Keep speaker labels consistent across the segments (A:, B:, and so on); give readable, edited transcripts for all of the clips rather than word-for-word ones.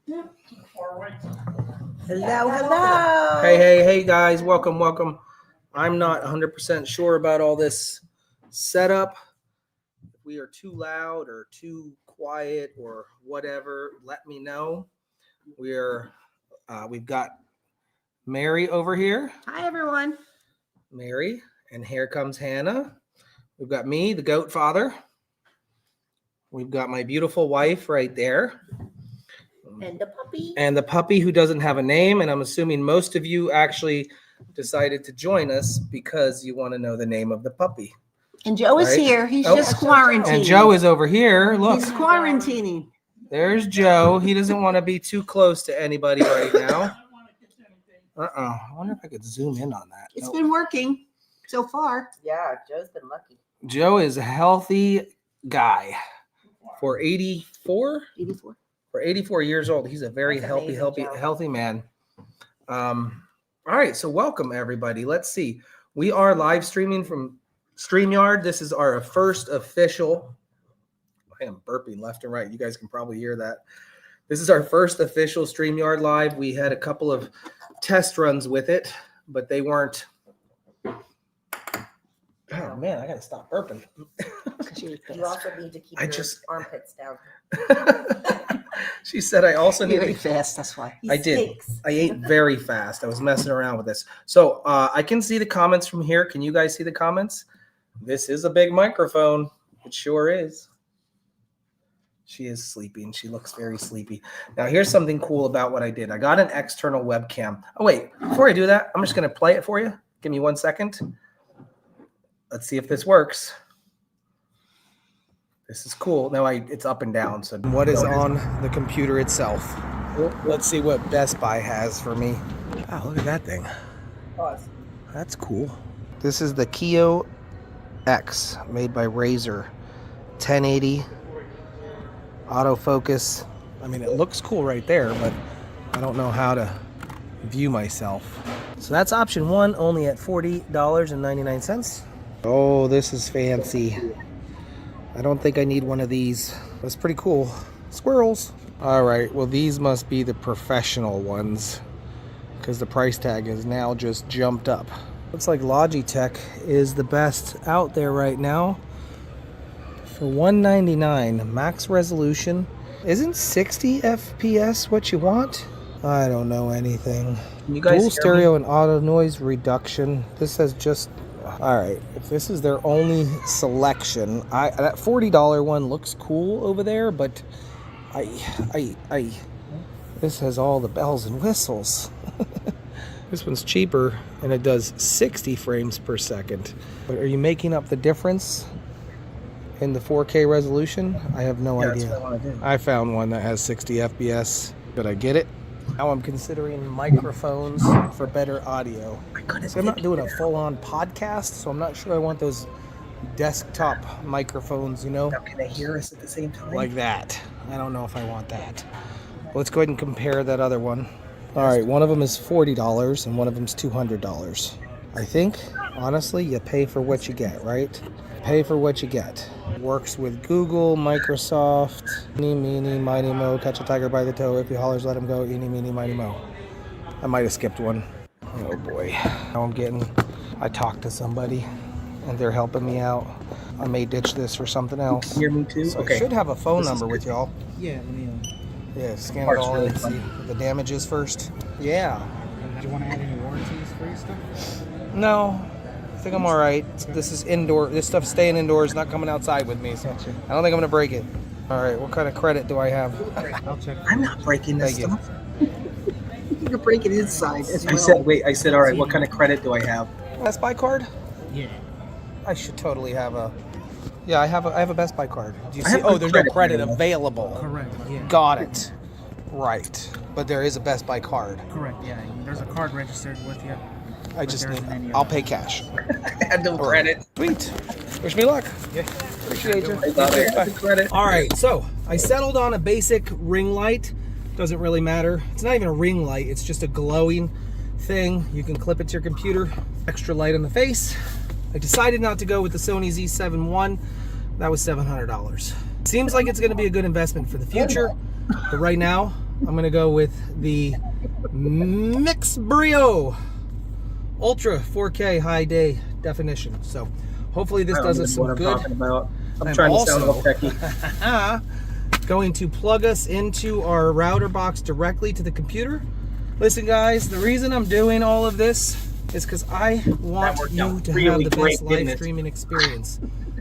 A: Hello, hello.
B: Hey, guys. Welcome. I'm not 100% sure about all this setup. If we are too loud or too quiet or whatever, let me know. We've got Mary over here.
A: Hi, everyone.
B: Mary, and here comes Hannah. We've got me, the goat father. We've got my beautiful wife right there.
A: And the puppy.
B: And the puppy who doesn't have a name. And I'm assuming most of you actually decided to join us because you want to know the name of the puppy.
A: And Joe is here. He's just quarantining.
B: And Joe is over here. Look.
A: He's quarantining.
B: There's Joe. He doesn't want to be too close to anybody right now. I wonder if I could zoom in on that.
A: It's been working so far.
C: Yeah, Joe's been lucky.
B: Joe is a healthy guy. For 84?
A: 84.
B: For 84 years old, he's a very healthy man. All right, so welcome everybody. Let's see. We are live streaming from StreamYard. This is our first official. I am burping left and right. You guys can probably hear that. This is our first official StreamYard live. We had a couple of test runs with it, but they weren't. Oh man, I gotta stop burping.
C: You also need to keep your armpits down.
B: She said I also need
A: to fast. That's why
B: I did. I ate very fast. I was messing around with this. So I can see the comments from here. Can you guys see the comments? This is a big microphone. It sure is. She is sleeping. She looks very sleepy. Now here's something cool about what I did. I got an external webcam. Oh wait, before I do that, I'm just gonna play it for you. Give me 1 second. Let's see if this works. This is cool. Now it's up and down. So what is on the computer itself? Let's see what Best Buy has for me. Wow, look at that thing. That's cool. This is the Kio X made by Razer. 1080 autofocus. I mean, it looks cool right there, but I don't know how to view myself. So that's option one, only at $40.99. Oh, this is fancy. I don't think I need one of these. That's pretty cool. Squirrels. All right, well, these must be the professional ones because the price tag has now just jumped up. Looks like Logitech is the best out there right now. For $199, max resolution. Isn't 60 FPS what you want? I don't know anything. You guys Dual stereo and auto noise reduction. This says just... All right, if this is their only selection, that $40 one looks cool over there, but this has all the bells and whistles. This one's cheaper, and it does 60 frames per second. But are you making up the difference in the 4K resolution? I have no idea. That's what I want to do. I found one that has 60 FPS. Did I get it? Now I'm considering microphones for better audio. So I'm not doing a full-on podcast, so I'm not sure I want those desktop microphones, you know?
C: Now, can they hear us at the same time?
B: Like that. I don't know if I want that. Let's go ahead and compare that other one. All right, one of them is $40 and one of them is $200. I think, honestly, you pay for what you get, right? Pay for what you get. Works with Google, Microsoft, eeny, meeny, miny, mo, catch a tiger by the toe. If he hollers, let him go, eeny, meeny, miny, mo. I might have skipped one. Oh boy. Now I talked to somebody and they're helping me out. I may ditch this for something else.
C: Hear me too?
B: So okay. I should have a phone number with y'all.
D: Yeah,
B: scan it all in and see what the damage is first. Yeah.
D: Do you want to add any warranties for your stuff?
B: No. I think I'm all right. This is indoor. This stuff's staying indoors, not coming outside with me. So
D: Gotcha.
B: I don't think I'm gonna break it. All right. What kind of credit do I have?
D: I'll check.
C: I'm not breaking this
B: Thank
C: stuff. You can break it inside as well.
B: I said, all right. What kind of credit do I have? Best Buy card?
D: Yeah.
B: I should totally have a. Yeah, I have a Best Buy card. Do you see? Oh, there's no credit available.
D: Correct. Yeah.
B: Got it. Right. But there is a Best Buy card.
D: Correct. Yeah. There's a card registered with you.
B: I just need. I'll pay cash.
C: I had no credit.
B: Sweet. Wish me luck.
D: Yeah.
B: Appreciate you.
C: Credit.
B: All right, so I settled on a basic ring light. Doesn't really matter. It's not even a ring light. It's just a glowing thing. You can clip it to your computer. Extra light on the face. I decided not to go with the Sony Z7 I. That was $700. Seems like it's going to be a good investment for the future, but right now I'm going to go with the Mix Brio Ultra 4K high day definition. So hopefully this does us some good.
E: I'm trying to sound all techie.
B: Going to plug us into our router box directly to the computer. Listen, guys, the reason I'm doing all of this is because I want you to have the best live streaming experience.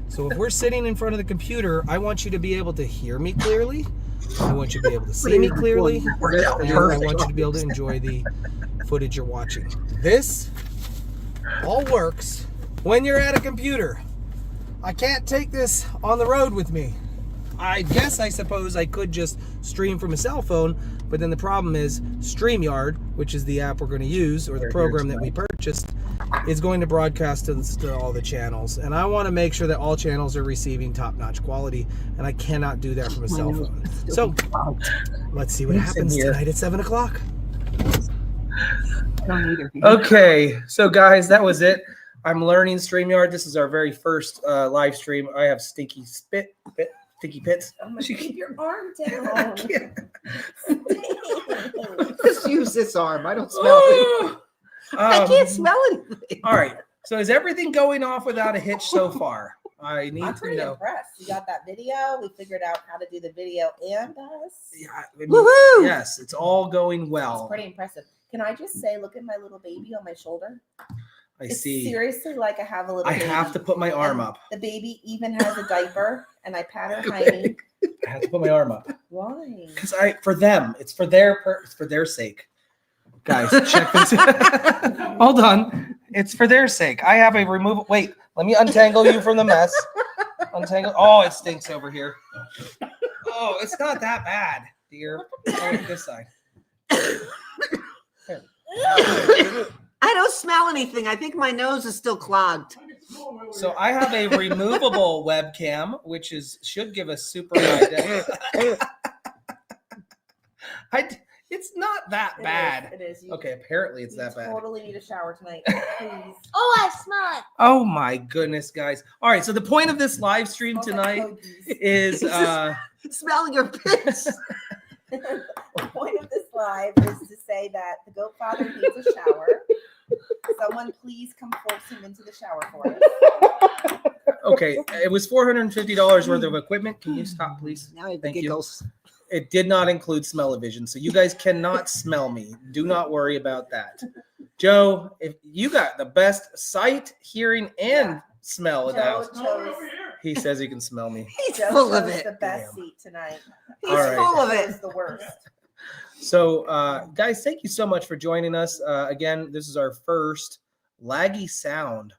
B: So if we're sitting in front of the computer, I want you to be able to hear me clearly. I want you to be able to see me clearly. And I want you to be able to enjoy the footage you're watching. This all works when you're at a computer. I can't take this on the road with me. I suppose I could just stream from a cell phone, but then the problem is StreamYard, which is the app we're going to use, or the program that we purchased, is going to broadcast to all the channels. And I want to make sure that all channels are receiving top-notch quality, and I cannot do that from a cell phone. So let's see what happens tonight at 7 o'clock.
E: Okay, so guys, that was it. I'm learning StreamYard. This is our very first live stream. I have stinky stinky pits.
C: I'm gonna keep your arm down.
A: Just use this arm. I don't smell it. I can't smell anything.
E: All right. So is everything going off without a hitch so far? I need
C: I'm
E: to
C: pretty
E: know.
C: impressed. We got that video. We figured out how to do the video and us.
E: Yeah, I mean,
A: Woohoo!
E: yes, it's all going
C: It's
E: well.
C: pretty impressive. Can I just say, look at my little baby on my shoulder?
E: I
C: It's
E: see.
C: seriously like I have a little
E: I
C: baby.
E: have to put my arm
C: And
E: up.
C: The baby even has a diaper, and I pat her hiney.
E: I have to put my arm up
C: Why?
E: because for them, it's for their sake. Guys, check this. Hold on, it's for their sake. I have a removal. Wait, let me untangle you from the mess. Untangle. Oh, it stinks over here. Oh, it's not that bad, dear. Oh, this side.
A: I don't smell anything. I think my nose is still clogged.
E: So I have a removable webcam, which should give us super high def. It's not that bad.
C: It is.
E: Okay, apparently it's
C: You
E: that bad.
C: totally need a shower tonight, please.
F: Oh, I smell it.
E: Oh my goodness, guys. All right, so the point of this live stream
C: Okay,
E: tonight
C: hoagies.
E: is
A: Smelling your pits.
C: The point of this live is to say that the goat father needs a shower. Someone please come force him into the shower for us.
E: okay, it was $450 worth of equipment. Can you stop, please?
A: Now I have
E: Thank you.
A: giggles.
E: It did not include smell-o-vision, so you guys cannot smell me. Do not worry about that. Joe, if you got the best sight, hearing, and smell of the house.
C: Joe chose,
E: He says he can smell me.
A: He's
C: Joe
A: full of
C: chose
A: it.
C: the best
E: Damn.
C: seat tonight.
A: He's
E: All right.
A: full of
C: Joe's
A: it.
C: the worst.
E: So, guys, thank you so much for joining us. Again, this is our first laggy sound.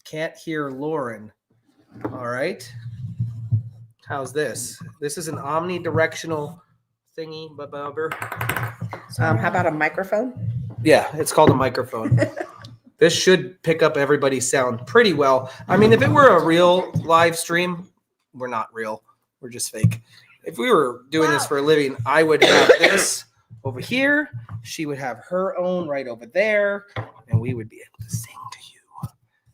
E: Can't hear Lauren. All right. How's this? This is an omnidirectional thingy, bubber.
C: How about a microphone?
E: Yeah, it's called a microphone. This should pick up everybody's sound pretty well. I mean, if it were a real live stream, we're not real. We're just fake. If we were doing this for a living, I would have this over here. She would have her own right over there, and we would be able to sing to you.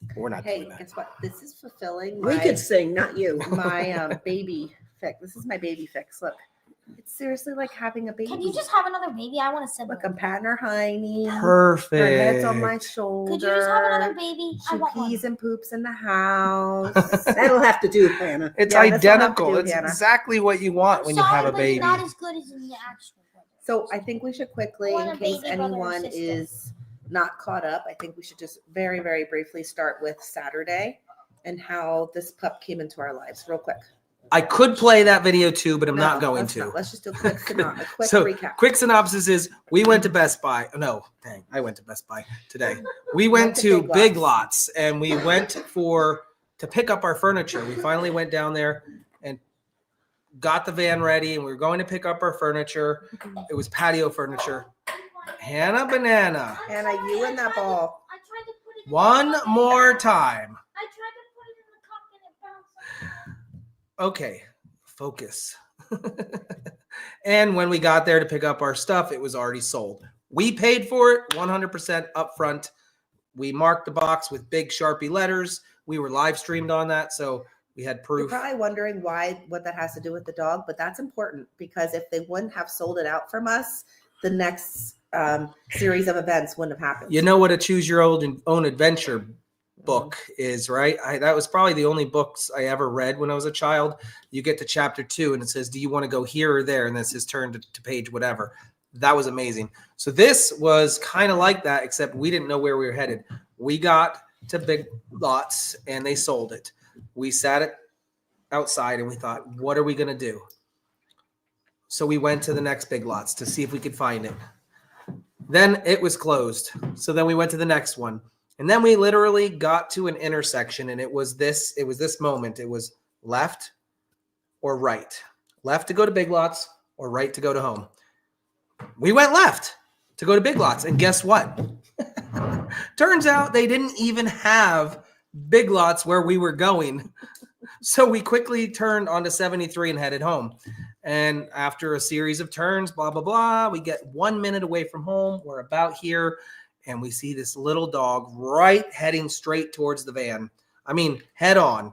E: But we're not
C: Hey,
E: doing that.
C: guess what? This is fulfilling
A: We
C: my,
A: could sing, not you.
C: my baby fix. This is my baby fix. Look, it's seriously like having a baby.
F: Can you just have another baby? I want a sibling.
C: Look, I'm patting her hiney.
E: Perfect.
C: Her head's on my shoulder.
F: Could you just have another baby? I
C: She
F: want one.
C: pees and poops in the house.
A: That'll have to do, Hannah.
E: It's
C: Yeah, that's what I have to
E: identical.
C: do,
E: It's
C: Hannah.
E: exactly what you want when you
F: Sorry,
E: have a
F: but
E: baby.
F: it's not as good as in the actual one.
C: So I think we should quickly,
F: Want a
C: in case
F: baby brother or
C: anyone
F: sister.
C: is not caught up, I think we should just very, very briefly start with Saturday and how this pup came into our lives real quick.
E: I could play that video too, but I'm not
C: No,
E: going
C: let's
E: to.
C: not. Let's just do a quick synopsis, a quick
E: So,
C: recap.
E: quick synopsis is we went to Best Buy. No, dang, I went to Best Buy today. We went to Big Lots and we went to pick up our furniture. We finally went down there and got the van ready and we were going to pick up our furniture. It was patio furniture. Hannah Banana.
C: Anna, you and that ball.
F: I tried to put it in
E: One
F: the cup
E: more time.
F: I tried to put it in the cup and it bounced.
E: Okay, focus. And when we got there to pick up our stuff, it was already sold. We paid for it 100% upfront. We marked the box with big Sharpie letters. We were live streamed on that, so We had
C: You're
E: proof.
C: probably wondering what that has to do with the dog, but that's important because if they wouldn't have sold it out from us, the next series of events wouldn't have happened.
E: You know what a choose your own adventure book is, right? That was probably the only books I ever read when I was a child. You get to chapter 2 and it says, do you want to go here or there? And then it says turn to page whatever. That was amazing. So this was kind of like that, except we didn't know where we were headed. We got to Big Lots and they sold it. We sat it outside and we thought, what are we going to do? So we went to the next Big Lots to see if we could find it. Then it was closed. So then we went to the next one. And then we literally got to an intersection and it was this moment. It was left or right. Left to go to Big Lots or right to go to home. We went left to go to Big Lots. And guess what? Turns out they didn't even have Big Lots where we were going. So we quickly turned onto 73 and headed home. And after a series of turns, blah, blah, blah, we get 1 minute away from home. We're about here. And we see this little dog right heading straight towards the van. I mean, head on.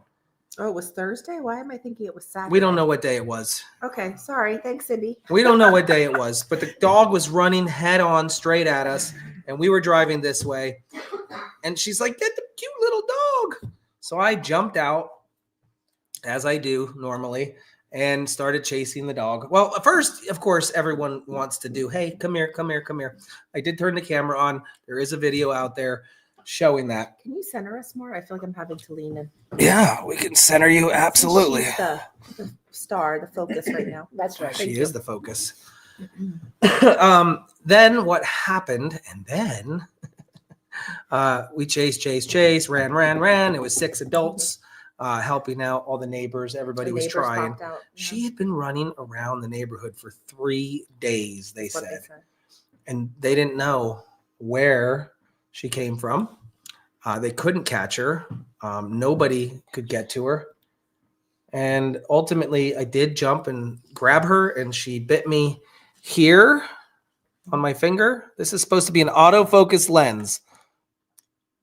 C: Oh, it was Thursday? Why am I thinking it was Saturday?
E: We don't know what day it was.
C: Okay, sorry. Thanks, Cindy.
E: We don't know what day it was. But the dog was running head on straight at us. And we were driving this way. And she's like, get the cute little dog. So I jumped out, as I do normally, and started chasing the dog. Well, first, of course, everyone wants to do, hey, come here, come here, come here. I did turn the camera on. There is a video out there showing that.
C: Can you center us more? I feel like I'm having to lean in.
E: Yeah, we can center you. Absolutely.
C: She's the star, the focus right now. That's right.
E: She is the focus. Then what happened, and then we chase, ran. It was 6 adults. Helping out all the neighbors. Everybody was trying.
C: Out, yeah.
E: She had been running around the neighborhood for 3 days, they said. And they didn't know where she came from. They couldn't catch her. Nobody could get to her. And ultimately, I did jump and grab her, and she bit me here on my finger. This is supposed to be an autofocus lens.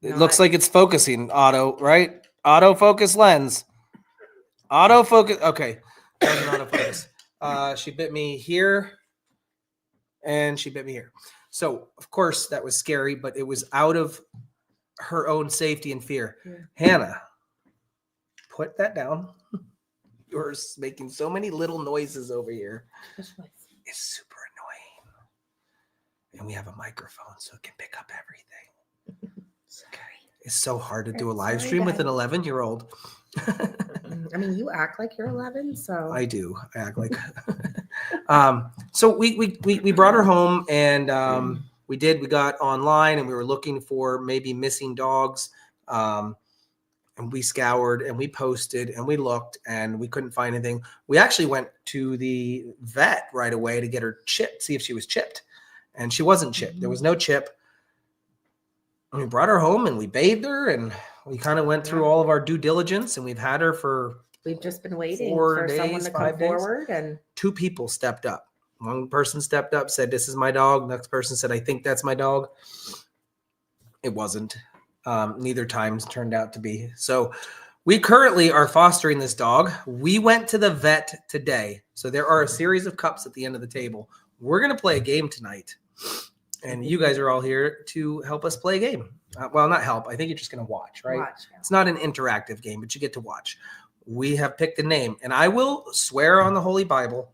E: It looks like it's focusing auto, right? Autofocus lens. Autofocus. Okay. That was an autofocus. She bit me here and she bit me here. So, of course, that was scary, but it was out of her own safety and fear. Yeah. Hannah, put that down. You're making so many little noises over here. It's super annoying. And we have a microphone so it can pick up everything. Okay. It's so hard to do a live stream with an 11-year-old.
C: I mean, you act like you're 11, so
E: I do. I act like. So we brought her home, and we got online, and we were looking for maybe missing dogs, and we scoured and we posted and we looked and we couldn't find anything. We actually went to the vet right away to get her chipped, see if she was chipped, and she wasn't chipped. There was no chip. And we brought her home and we bathed her and we kind of went through all of our due diligence, and we've had her for
C: we've just been waiting
E: 4
C: for
E: days,
C: someone to
E: 5
C: come
E: days.
C: forward. And
E: 2 people stepped up. One person stepped up, said, this is my dog. Next person said, I think that's my dog. It wasn't. Neither times turned out to be. So we currently are fostering this dog. We went to the vet today. So there are a series of cups at the end of the table. We're going to play a game tonight. And you guys are all here to help us play a game. Well, not help. I think you're just going to watch, right?
C: Watch, yeah.
E: It's not an interactive game, but you get to watch. We have picked a name. And I will swear on the Holy Bible,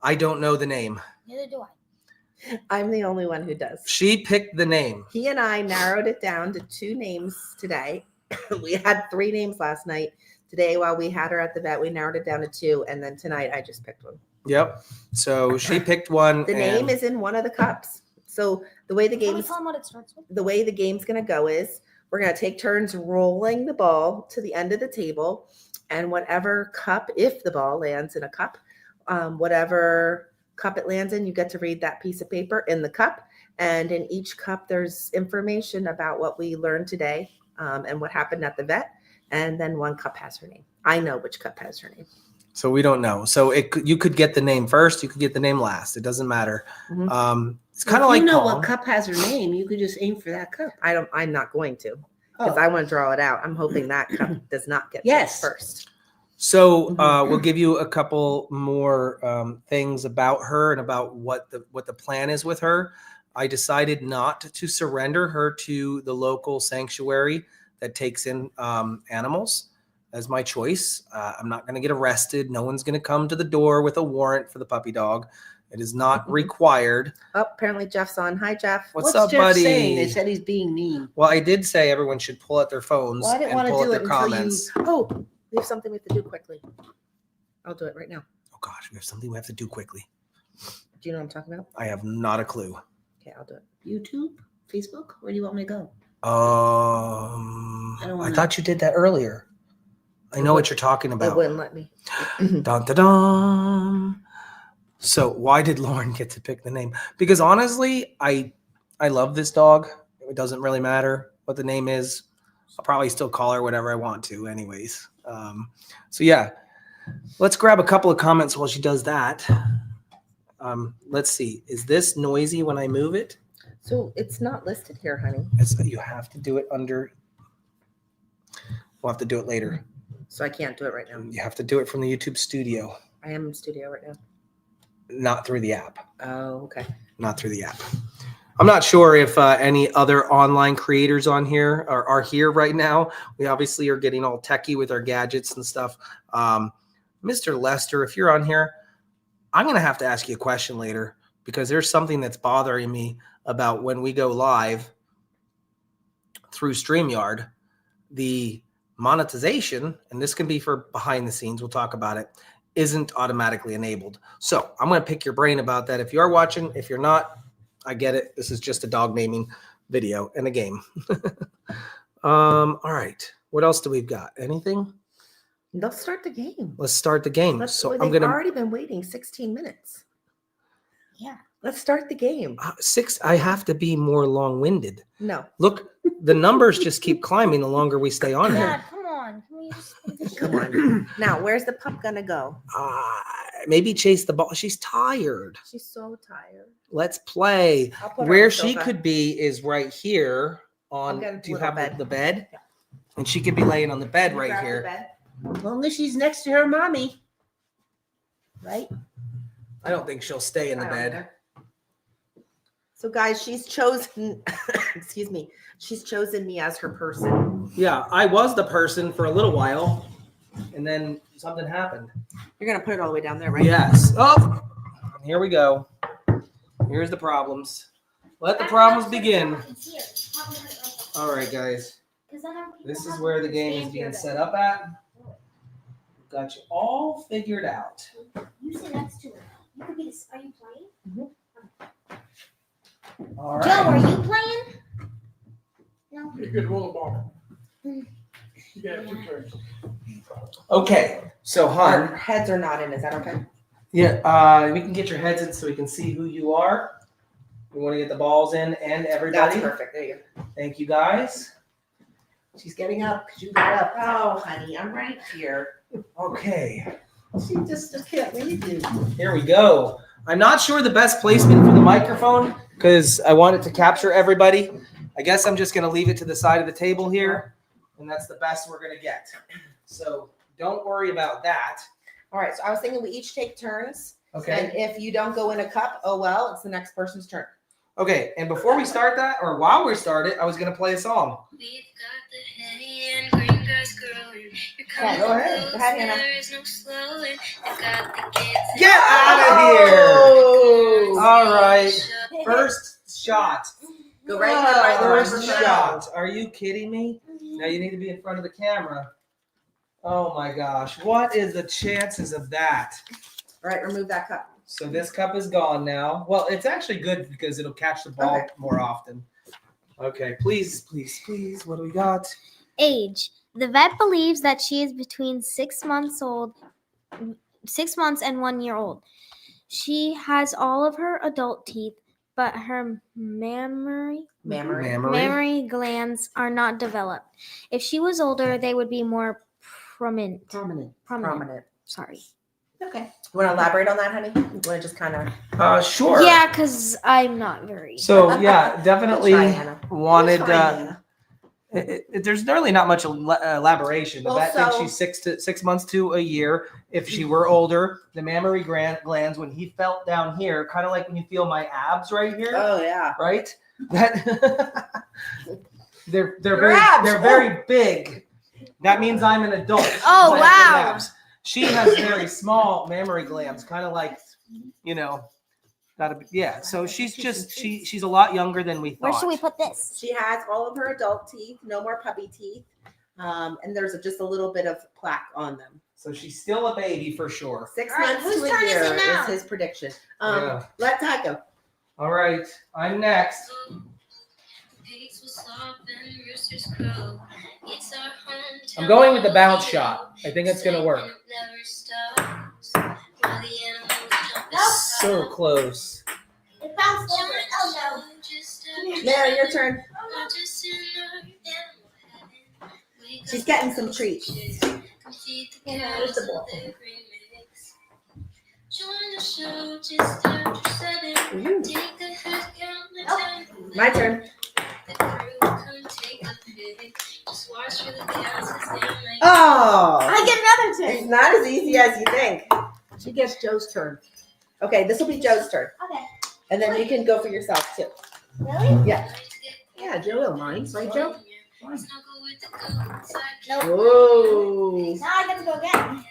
E: I don't know the name.
F: Neither do I.
C: I'm the only one who does.
E: She picked the name.
C: He and I narrowed it down to 2 names today. We had 3 names last night. Today, while we had her at the vet, we narrowed it down to 2. And then tonight, I just picked one.
E: Yep. So she picked one.
C: The name is in one of the cups. So the way the
F: Can we
C: game's
F: tell them what it starts with?
C: the way the game's going to go is we're going to take turns rolling the ball to the end of the table, and whatever cup, if the ball lands in a cup, whatever cup it lands in, you get to read that piece of paper in the cup. And in each cup, there's information about what we learned today and what happened at the vet. And then one cup has her name. I know which cup has her name.
E: So we don't know. So you could get the name first. You could get the name last. It doesn't matter.
C: Mm-hmm.
E: It's kind of like
G: you know
E: Pong.
G: what cup has her name. You could just aim for that cup.
C: I'm not going to because I want to draw it out. I'm hoping that cup does not get
G: Yes.
C: first.
E: So we'll give you a couple more things about her and about what the plan is with her. I decided not to surrender her to the local sanctuary that takes in animals as my choice. I'm not going to get arrested. No one's going to come to the door with a warrant for the puppy dog. It is not required.
C: Oh, apparently Jeff's on. Hi, Jeff.
E: What's up,
G: Jeff
E: buddy?
G: saying? They said he's being mean.
E: Well, I did say everyone should pull out their phones
G: Well, I didn't
E: and
G: want to
E: pull
G: do
E: out
G: it
E: their
G: until
E: comments.
C: Oh, we have something we have to do quickly. I'll do it right now.
E: Oh gosh, we have something we have to do quickly.
C: Do you know what I'm talking about?
E: I have not a clue.
C: Okay, I'll do it.
G: YouTube, Facebook. Where do you want me to go? I don't
E: I
G: wanna-
E: thought you did that earlier. I know what you're talking
C: It
E: about.
C: wouldn't let me.
E: Dun, dun, dun. So why did Lauren get to pick the name? Because honestly, I love this dog. It doesn't really matter what the name is. I'll probably still call her whatever I want to anyways. So yeah, let's grab a couple of comments while she does that. Let's see. Is this noisy when I move it?
C: So it's not listed here, honey.
E: You have to do it under. We'll have to do it later.
C: So I can't do it right now.
E: You have to do it from the YouTube studio,
C: I am in studio right now.
E: not through the app.
C: Oh, okay.
E: Not through the app. I'm not sure if any other online creators on here are here right now. We obviously are getting all techie with our gadgets and stuff. Mr. Lester, if you're on here, I'm going to have to ask you a question later because there's something that's bothering me about when we go live through StreamYard. The monetization, and this can be for behind the scenes, we'll talk about it, isn't automatically enabled. So I'm going to pick your brain about that. If you are watching, if you're not, I get it. This is just a dog naming video and a game. All right. What else do we've got? Anything?
C: Let's start the game.
E: Let's start the game.
C: They've already been waiting 16 minutes.
F: Yeah.
C: Let's start the game.
E: I have to be more long-winded.
C: No.
E: Look, the numbers just keep climbing the longer we stay on
F: Dad,
E: here.
F: come on. Can we just
C: Come on. Now, where's the pup gonna go?
E: Maybe chase the ball. She's tired.
C: She's so tired.
E: Let's play.
C: I'll put her on
E: Where
C: the
E: she
C: sofa.
E: could be is right here on.
C: I'll get a
E: Do you
C: little
E: have
C: bed.
E: the bed? And she could be laying on the bed right
C: Grab the
E: here.
C: bed.
G: As long as she's next to her mommy. Right?
E: I don't think she'll stay in the
C: I don't
E: bed.
C: care. So, guys, she's chosen. Excuse me. She's chosen me as her person.
E: Yeah, I was the person for a little while, and then something happened.
C: You're gonna put it all the way down there, right?
E: Yes. Oh, here we go. Here's the problems. Let the problems begin. All right, guys. This is where the game is being set up at. Got you all figured out.
F: You sit next to her. You could be this. Are you playing?
E: All
F: Joe,
E: right.
F: are you playing? No.
H: You could roll the ball. You got 2 turns.
E: Okay. So,
C: Our
E: hon.
C: heads are not in. Is that okay?
E: Yeah. We can get your heads in so we can see who you are. We want to get the balls in and everybody.
C: That's perfect. There you go.
E: Thank you, guys.
G: She's getting up because you got up.
C: Oh, honey, I'm right here.
E: Okay.
G: She just can't leave you.
E: Here we go. I'm not sure the best placement for the microphone because I want it to capture everybody. I guess I'm just going to leave it to the side of the table here, and that's the best we're going to get. So don't worry about that.
C: All right. So I was thinking we each take turns.
E: Okay.
C: And if you don't go in a cup, oh well, it's the next person's turn.
E: Okay. And before we start that, or while we start it, I was going to play a song.
I: We've got the honey and green grass growing. You're
C: Yeah, go ahead. Go ahead, Hannah.
I: There is no slowing. You've got the kids.
E: Get out of here. All right. First shot.
C: Go right here by the
E: First
C: microphone.
E: shot. Are you kidding me? Now you need to be in front of the camera. Oh my gosh. What is the chances of that?
C: All right, remove that cup.
E: So this cup is gone now. Well, it's actually good because it'll catch the ball
C: Okay.
E: more often. Okay, please, please, please. What do we got?
F: Age. The vet believes that she is between 6 months and 1 year old. She has all of her adult teeth, but her mammary glands are not developed. If she was older, they would be more prominent. Sorry.
C: Okay. You want to elaborate on that, honey? You want to just kind of.
E: Sure.
F: Yeah, because I'm not very.
E: So yeah, definitely
C: Try, Hannah.
E: wanted.
C: Try, Hannah.
E: There's really not much elaboration. The
C: Well,
E: vet thinks
C: so-
E: she's 6 months to a year. If she were older, the mammary glands, when he felt down here, kind of like when you feel my abs right here,
C: Oh yeah.
E: right? That they're
C: Your
E: very
C: abs.
E: they're very big. That means I'm an adult.
F: Oh,
E: 'cause I have big
F: wow.
E: abs. She has very small mammary glands, kind of like, you know, yeah. So she's a lot younger than we thought.
F: Where should we put this?
C: She has all of her adult teeth, no more puppy teeth. And there's just a little bit of plaque on them.
E: So she's still a baby for sure.
C: 6
F: All right,
C: months
F: whose
C: to
F: turn
C: a
F: is
C: year
F: it now?
C: is his prediction.
E: Yeah.
C: Let Ty go.
E: All right, I'm next.
I: Pigs will slop and roosters crow. It's our hometown.
E: I'm going with the bounce shot. I think it's gonna work.
I: Never stops. While the animals jump
E: So close.
F: It bounced over. Oh
C: Mary, your turn. She's getting some treats.
I: Where's
C: the ball?
I: Join the show just after 7.
C: Ooh.
I: Take the head count the time.
C: My turn.
I: The crew come take a pic. Just watch for the cows as they make.
C: Oh,
F: I get another turn.
C: it's not as easy as you think.
A: She gets Joe's turn.
C: Okay, this will be Joe's turn.
F: Okay.
C: And then you can go for yourself too.
F: Really?
C: Yeah.
A: Yeah, Joe will mind, right, Joe?
I: Snuggle with the goats.
F: Nope.
C: Whoa.
F: Now I get to go again.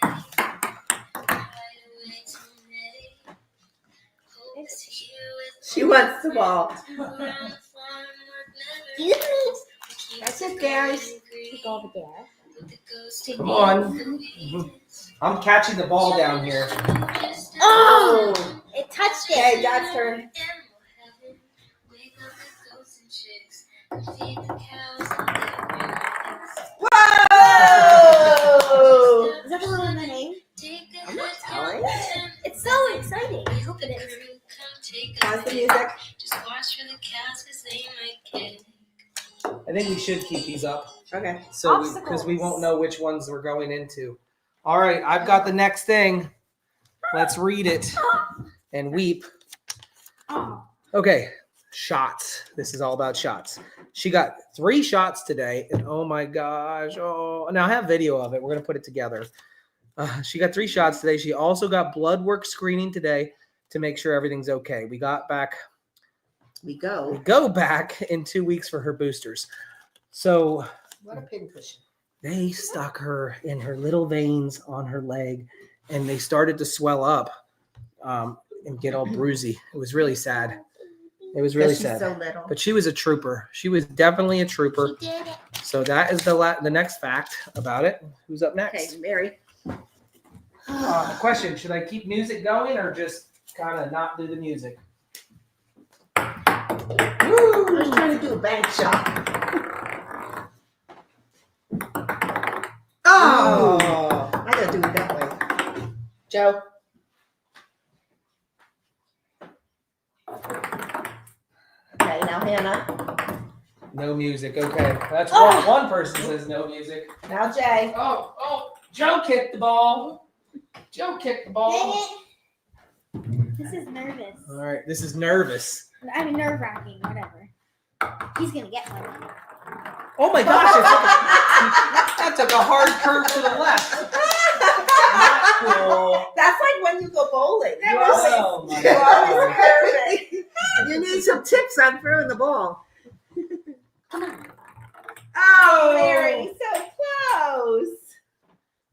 C: She wants the ball.
A: That's it, guys.
F: Take over there.
E: Come on. I'm catching the ball down here.
F: Oh! It touched it.
C: Okay, Dad's turn. Whoa!
F: Is that the one with my name?
C: I'm not telling.
F: It's so exciting. I hope it is.
C: How's the music?
I: Just watch for the cows 'cause they might get.
E: I think we should keep these up.
C: Okay.
E: So because we won't know which ones we're going into. All right, I've got the next thing. Let's read it and weep.
F: Oh.
E: Okay, shots. This is all about shots. She got 3 shots today, and oh my gosh. Oh, now I have video of it. We're gonna put it together. She got 3 shots today. She also got blood work screening today to make sure everything's okay. We go back in 2 weeks for her boosters. So
A: What a pincushion.
E: they stuck her in her little veins on her leg, and they started to swell up and get all bruisey. It was really sad. It was really
C: She's
E: sad.
C: so little.
E: But she was a trooper. She was definitely a trooper.
F: She did it.
E: So that is the next fact about it. Who's up next?
C: Okay, Mary.
E: Question: should I keep music going or just kind of not do the music?
A: I was trying to do a bank shot. Oh! I gotta do it that way.
C: Joe. Okay, now Hannah.
E: No music. Okay, that's wrong. One person says no music.
C: Now Jay.
E: Oh! Joe kicked the ball. Joe kicked the ball.
F: This is nervous.
E: All right, this is nervous.
F: I mean, nerve wracking, whatever. He's gonna get one.
E: Oh my gosh! That took a hard curve to the left. Not cool.
C: That's like when you go bowling.
E: Oh my
C: You're always
E: gosh.
C: perfect.
A: You need some tips on throwing the ball.
C: Oh, Mary, so close.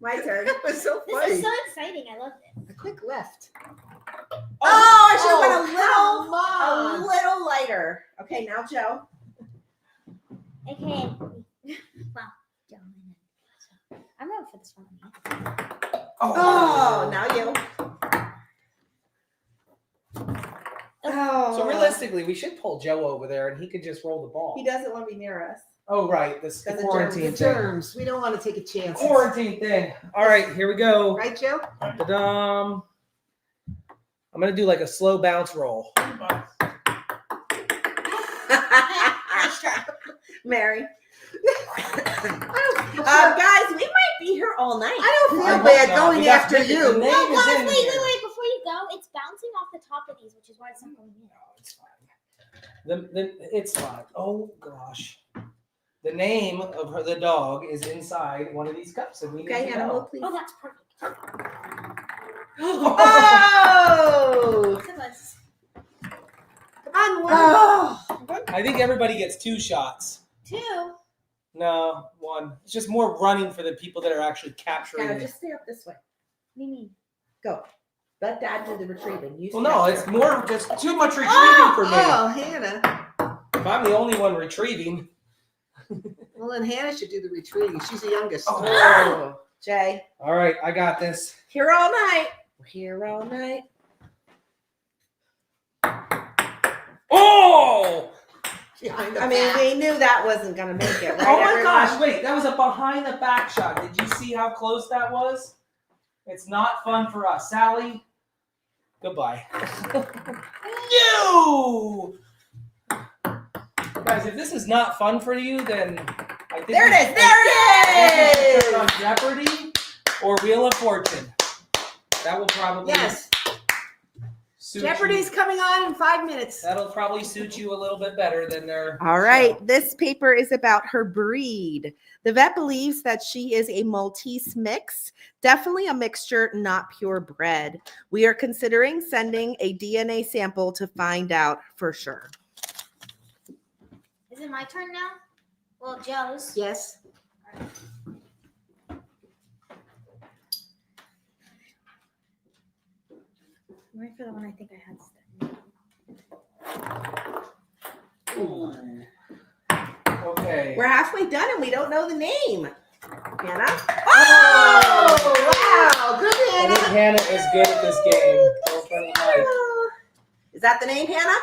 C: My turn.
A: That was so
F: This
A: funny.
F: is so exciting. I love this.
A: A quick left.
C: Oh, I should have
A: come
C: went
A: on.
C: a little lighter. Okay, now Joe.
F: Okay. Well, I'm going for this one.
C: Oh, now you. Oh.
E: So realistically, we should pull Joe over there, and he could just roll the ball.
C: He doesn't want to be near us.
E: Oh right, this the
C: Because of
E: quarantine
A: The
E: thing.
A: germs. We don't want to take a chance.
E: Quarantine thing. All right, here we go.
A: Right, Joe?
E: Da-dum. I'm gonna do like a slow bounce roll.
C: Mary. Guys, we might be here all night.
A: I don't
E: I
A: feel
E: hope
A: bad
E: not.
A: going
E: We got
A: after
E: the
A: you.
E: name
F: No,
E: is
F: guys,
E: in
F: wait,
E: here.
F: before you go, it's bouncing off the top of these, which is why it's not going in.
E: No, it's fine. It's fine. Oh gosh. The name of the dog is inside one of these cups, and we need
C: Okay,
E: to
C: Hannah,
E: know.
C: look, please.
F: Oh, that's perfect.
C: Oh! Come on, Will. Oh.
E: I think everybody gets 2 shots.
F: 2.
E: No, 1. It's just more running for the people that are actually capturing
C: Hannah,
E: it.
C: just stay up this way.
F: What do you mean?
C: Go. Let Dad do the retrieving. You
E: Well,
C: stay
E: no,
C: up
E: it's
C: there.
E: more just too much retrieving for me.
C: Oh, Hannah.
E: If I'm the only one retrieving.
G: Well, then Hannah should do the retrieving. She's the youngest.
C: Oh, Jay.
E: All right, I got this.
C: Here all night. We're here all night.
E: Oh!
G: Behind the
C: I mean,
G: back.
C: we knew that wasn't going to make it, right?
E: Oh my
C: everyone?
E: gosh, wait, that was a behind the back shot. Did you see how close that was? It's not fun for us. Sally, goodbye. No! Guys, if this is not fun for you, then I think
C: There it is. There
E: we
C: it
E: should turn on
C: is.
E: Jeopardy or Wheel of Fortune. That will probably
C: Yes.
E: suit
C: Jeopardy's
E: you.
C: coming on in 5 minutes.
E: That'll probably suit you a little bit better than their
C: All right.
E: show.
C: This paper is about her breed. The vet believes that she is a Maltese mix, definitely a mixture, not purebred. We are considering sending a DNA sample to find out for sure.
F: Is it my turn now? Well, Joe's.
C: Yes.
F: Wait for the one I think I had.
E: Okay.
C: We're halfway done and we don't know the name. Hannah? Oh, wow. Good,
E: I think
C: Hannah.
E: Hannah is good at this game. Don't turn the mic.
C: Is that the name, Hannah?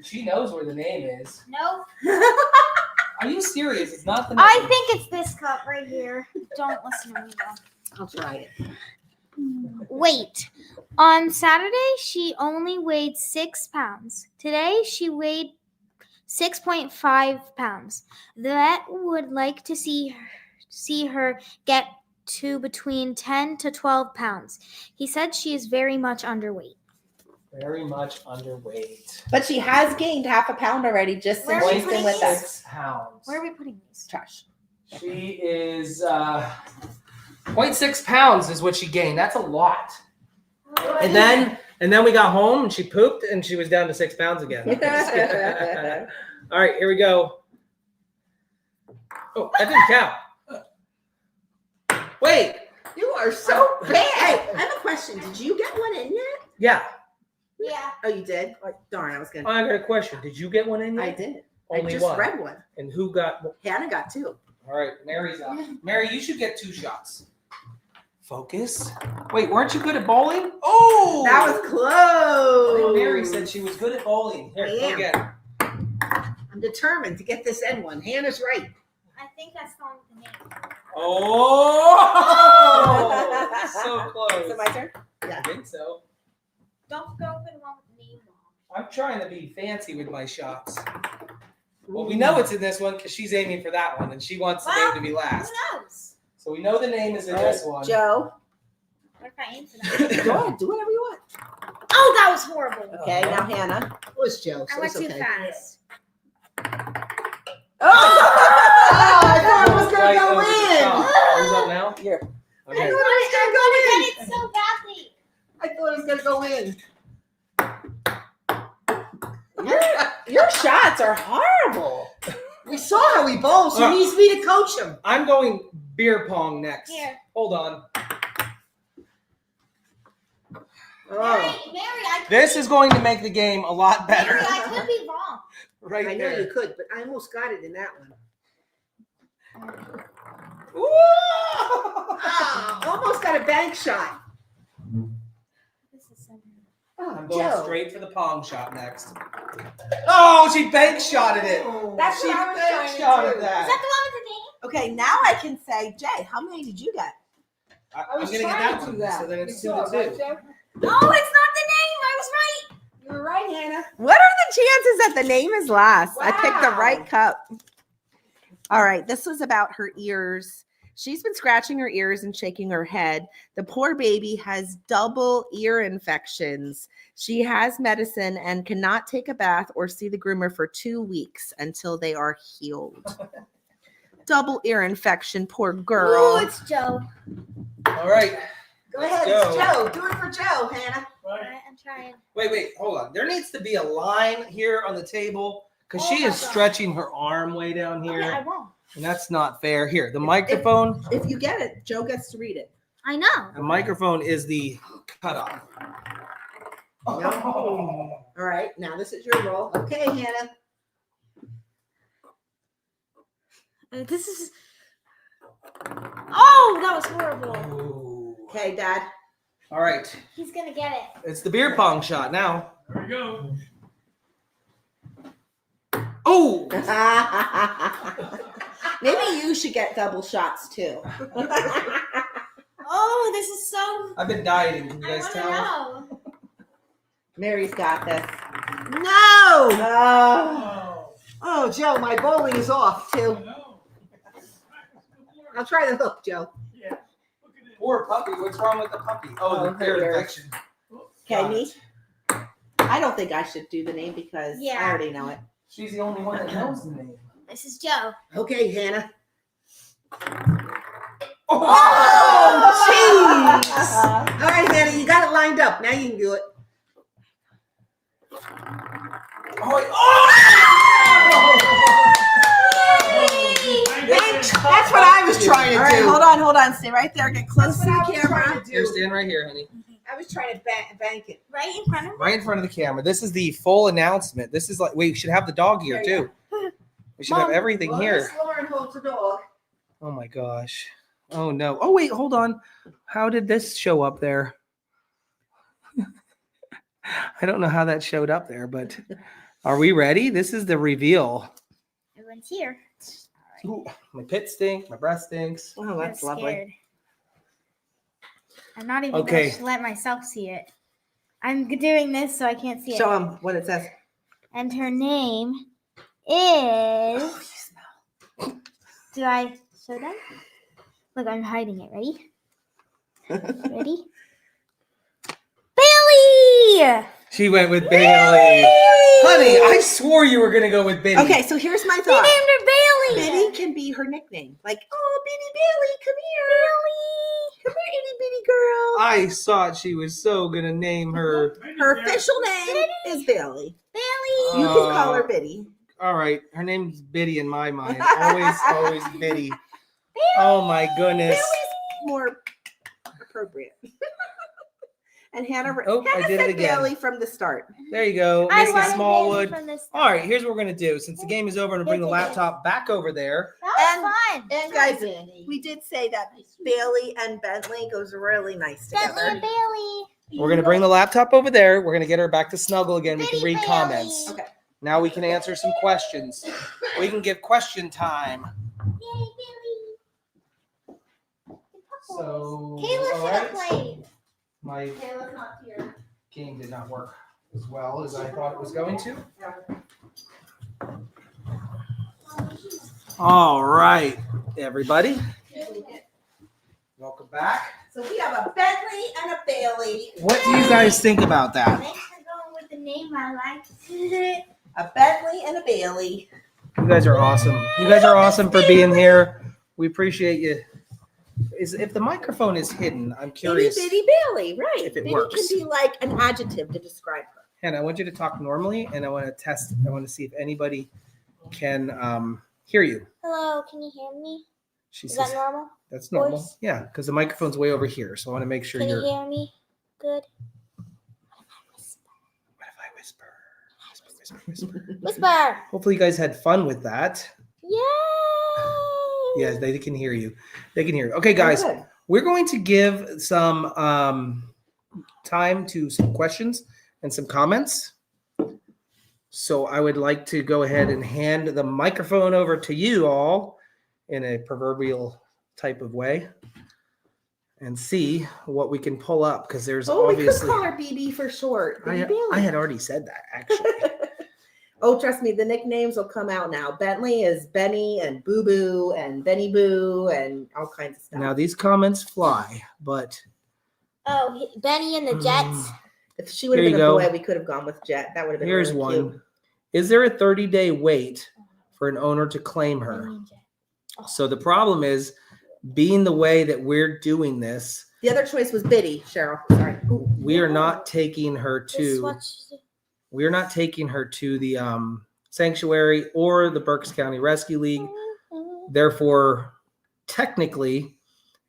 E: She knows where the name is.
F: No.
E: Are you serious? It's not the name.
F: I think it's this cup right here. Don't listen to me though.
C: I'll try it.
F: Wait. On Saturday, she only weighed 6 pounds. Today, she weighed 6.5 pounds. The vet would like to see her get to between 10 to 12 pounds. He said she is very much underweight.
E: Very much underweight.
C: But she has gained half a pound already just
F: Where
C: since
F: are we
C: she's been
F: putting
C: with
F: these?
C: us.
E: 6 pounds.
F: Where are we putting these?
C: Trash.
E: She is 0.6 pounds is what she gained. That's a lot. And then we got home and she pooped and she was down to 6 pounds again. All right, here we go. Oh, that didn't count. Wait.
G: You are so bad. Hey, I have a question. Did you get one in yet?
E: Yeah.
F: Yeah.
C: Oh, you did? Oh, darn, I was going to.
E: I got a question. Did you get one in
C: I
E: yet?
C: did.
E: Only
C: I just
E: one.
C: read one.
E: And who got one?
C: Hannah got 2.
E: All right, Mary's up. Mary, you should get 2 shots. Focus. Wait, weren't you good at bowling? Oh!
C: That was
E: I
C: close.
E: think Mary said she was good at bowling. Here,
C: I
E: go
C: am.
E: again.
G: I'm determined to get this end one. Hannah's right.
F: I think that's the one with the name.
E: Oh! So close.
C: Is it my turn?
E: I think so.
F: Don't go for the one with the name.
E: I'm trying to be fancy with my shots. Well, we know it's in this one because she's aiming for that one, and she wants the name to be last.
F: Who knows?
E: So we know the name is in this one.
C: Joe.
F: What if I aim for that?
C: Go ahead. Do whatever you want.
F: Oh, that was horrible.
C: Okay, now Hannah.
G: It was Joe,
F: I
G: so
F: went
G: it's
F: too
G: okay.
F: fast.
C: Oh, I thought it was going to
E: Right
C: go
E: over the
C: in.
E: top. Who's up now?
C: Here.
E: Okay.
F: I wanted it so badly.
G: I thought it was going to go in.
C: Your shots are horrible.
G: We saw how he bowls. She needs me to coach him.
E: I'm going beer pong next.
F: Here.
E: Hold on.
F: Mary, I could
E: This
F: be,
E: is going to make the game a lot better.
F: Mary, I could be wrong.
E: Right
G: I know
E: there.
G: you could, but I almost got it in that one.
E: Ooh!
G: Ah, almost got a bank shot.
F: This is so
E: I'm
G: Oh,
E: going
G: Joe.
E: straight for the pong shot next. Oh, she bank shotted it.
C: That's
E: She
C: what I was
E: bank
C: trying to
E: shotted
C: do.
F: Is
E: that.
F: that the one with the name?
C: Okay, now I can say, Jay, how many did you get?
E: I'm gonna get that one. So then it's 2 to 2.
F: Oh, it's not the name. I was right.
G: You were right, Hannah.
C: What are the chances that the name is last? I picked the
G: Wow.
C: right cup. All right, this was about her ears. She's been scratching her ears and shaking her head. The poor baby has double ear infections. She has medicine and cannot take a bath or see the groomer for 2 weeks until they are healed. double ear infection. Poor
F: Oh,
C: girl.
F: it's Joe.
E: All right.
A: Go
E: Let's
A: ahead,
E: go.
A: it's Joe. Do it for Joe, Hannah.
F: Alright, I'm trying.
E: Wait, hold on. There needs to be a line here on the table because
F: Oh
E: she
F: my
E: is
F: God.
E: stretching her arm way down here,
F: Okay, I won't.
E: and that's not fair. Here, the microphone.
C: If you get it, Joe gets to read it.
F: I know.
E: The microphone is the cutoff.
C: All right, now this is your roll. Okay, Hannah.
F: This is. Oh, that was horrible.
E: Ooh.
C: Okay, Dad.
E: All right.
F: He's gonna get it.
E: It's the beer pong shot now.
H: There we go.
E: Oh!
C: Maybe you should get double shots too.
F: Oh, this is so.
E: I've been dieting. Can you
F: I
E: guys
F: want to
E: tell?
F: know.
C: Mary's got this.
A: No!
C: Oh,
A: Oh, Joe, my bowling is off too.
H: No.
A: I'll try the hook, Joe.
H: Yeah. Look at it.
E: Poor puppy. What's wrong with the puppy? Oh,
C: Oh,
E: the ear
C: her ears.
E: infection.
C: okay, me. I don't think I should do the name because
F: Yeah.
C: I already know it.
E: She's the only one that knows the name.
F: This is Joe.
A: Okay, Hannah.
C: Oh,
A: jeez. All right, Hannah, you got it lined up. Now you can do it. That's what I was trying to
C: All right,
A: do.
C: hold on. Stay right there. Get close to the camera.
E: Here, stand right here, honey.
A: I was trying to bank it.
F: Right in front of me.
E: Right in front of the camera. This is the full announcement. This is like, we should have the dog here too. We should have everything
A: Well,
E: here.
A: Miss Lauren holds the dog.
E: Oh my gosh. Oh no. Oh wait, hold on. How did this show up there? I don't know how that showed up there, but are we ready? This is the reveal.
F: Everyone's here.
E: Ooh, my pit stinks, my breath stinks.
C: Oh, that's
F: I'm
C: lovely.
F: scared. I'm not even
E: Okay.
F: going to let myself see it. I'm doing this so I can't see
C: Show
F: it.
C: them what it says.
F: And her name is. Do I show them? Look, I'm hiding it. Ready? Ready? Bailey!
E: She went with Bailey. Honey, I swore you were gonna go with Biddy.
C: Okay, so here's my
F: They
C: thought.
F: named her Bailey!
C: Bitty can be her nickname. Like, oh, Bitty Bailey, come here. Come here, itty bitty girl.
E: I thought she was so gonna name her.
C: Her official name is Bailey.
F: Bailey!
C: You can call her Bitty.
E: All right, her name's Biddy in my mind. Always Biddy. Oh my goodness.
C: Bailey's more appropriate. And Hannah,
E: Oh, I
C: Hannah
E: did it
C: said
E: again.
C: Bailey from the start.
E: There you go,
F: I
E: Mrs.
F: wanted
E: Smallwood.
F: Bailey from this
E: All right, here's what we're gonna do. Since the game is over, I'm gonna bring the laptop back over there.
F: That was fun.
C: And guys, we did say that Bailey and Bentley goes really nice
F: Bentley
C: together.
F: and Bailey.
E: We're gonna bring the laptop over there. We're gonna get her back to snuggle again. We can
F: Bitty
E: read
F: Bailey.
E: comments.
C: Okay.
E: Now we can answer some questions. We can give question time.
F: Yay, Bailey.
E: So,
F: Kayla
E: all
F: should have
E: right.
F: played.
E: My
C: Kayla's not here.
E: game did not work as well as I thought it was going to. All right, everybody. Welcome back.
C: So we have a Bentley and a Bailey.
E: What do you guys think about that?
F: Thanks for going with the name I liked.
C: A Bentley and a Bailey.
E: You guys are awesome. You guys are awesome for being here. We appreciate you. If the microphone is hidden, I'm
C: Itty
E: curious.
C: bitty Bailey, right.
E: if it
C: Bitty
E: works.
C: can be like an adjective to describe her.
E: Hannah, I want you to talk normally, and I want to test. I want to see if anybody can hear you.
F: Hello, can you hear me?
E: She
F: Is
E: says
F: that normal?
E: that's normal.
F: voice?
E: Yeah, because the microphone's way over here, so I want to make sure
F: Can you
E: you're.
F: hear me? Good.
E: What if I whisper? Whisper.
F: Whisper.
E: Hopefully, you guys had fun with that.
F: Yay!
E: Yes, they can hear you. They can hear you. Okay, guys,
C: Oh, good.
E: we're going to give some time to some questions and some comments. So I would like to go ahead and hand the microphone over to you all in a proverbial type of way and see what we can pull up, because there's
C: Oh, we could
E: obviously
C: call her BB for short. BB Bailey.
E: I had already said that actually.
C: Oh, trust me, the nicknames will come out now. Bentley is Benny and Boo Boo and Benny Boo and all kinds of stuff.
E: Now these comments fly, but
F: Oh, Benny and the Jets.
C: If she would have
E: Here
C: been
E: you
C: a
E: go.
C: boy, we could have gone with Jet. That would have been
E: here's
C: really
E: one.
C: cute.
E: Is there a 30-day wait for an owner to claim her?
F: Benny and Jets.
E: So the problem is, being the way that we're doing this,
C: The other choice was Biddy, Cheryl. Sorry.
E: we are not taking her to the sanctuary or the Berks County Rescue League. Therefore, technically,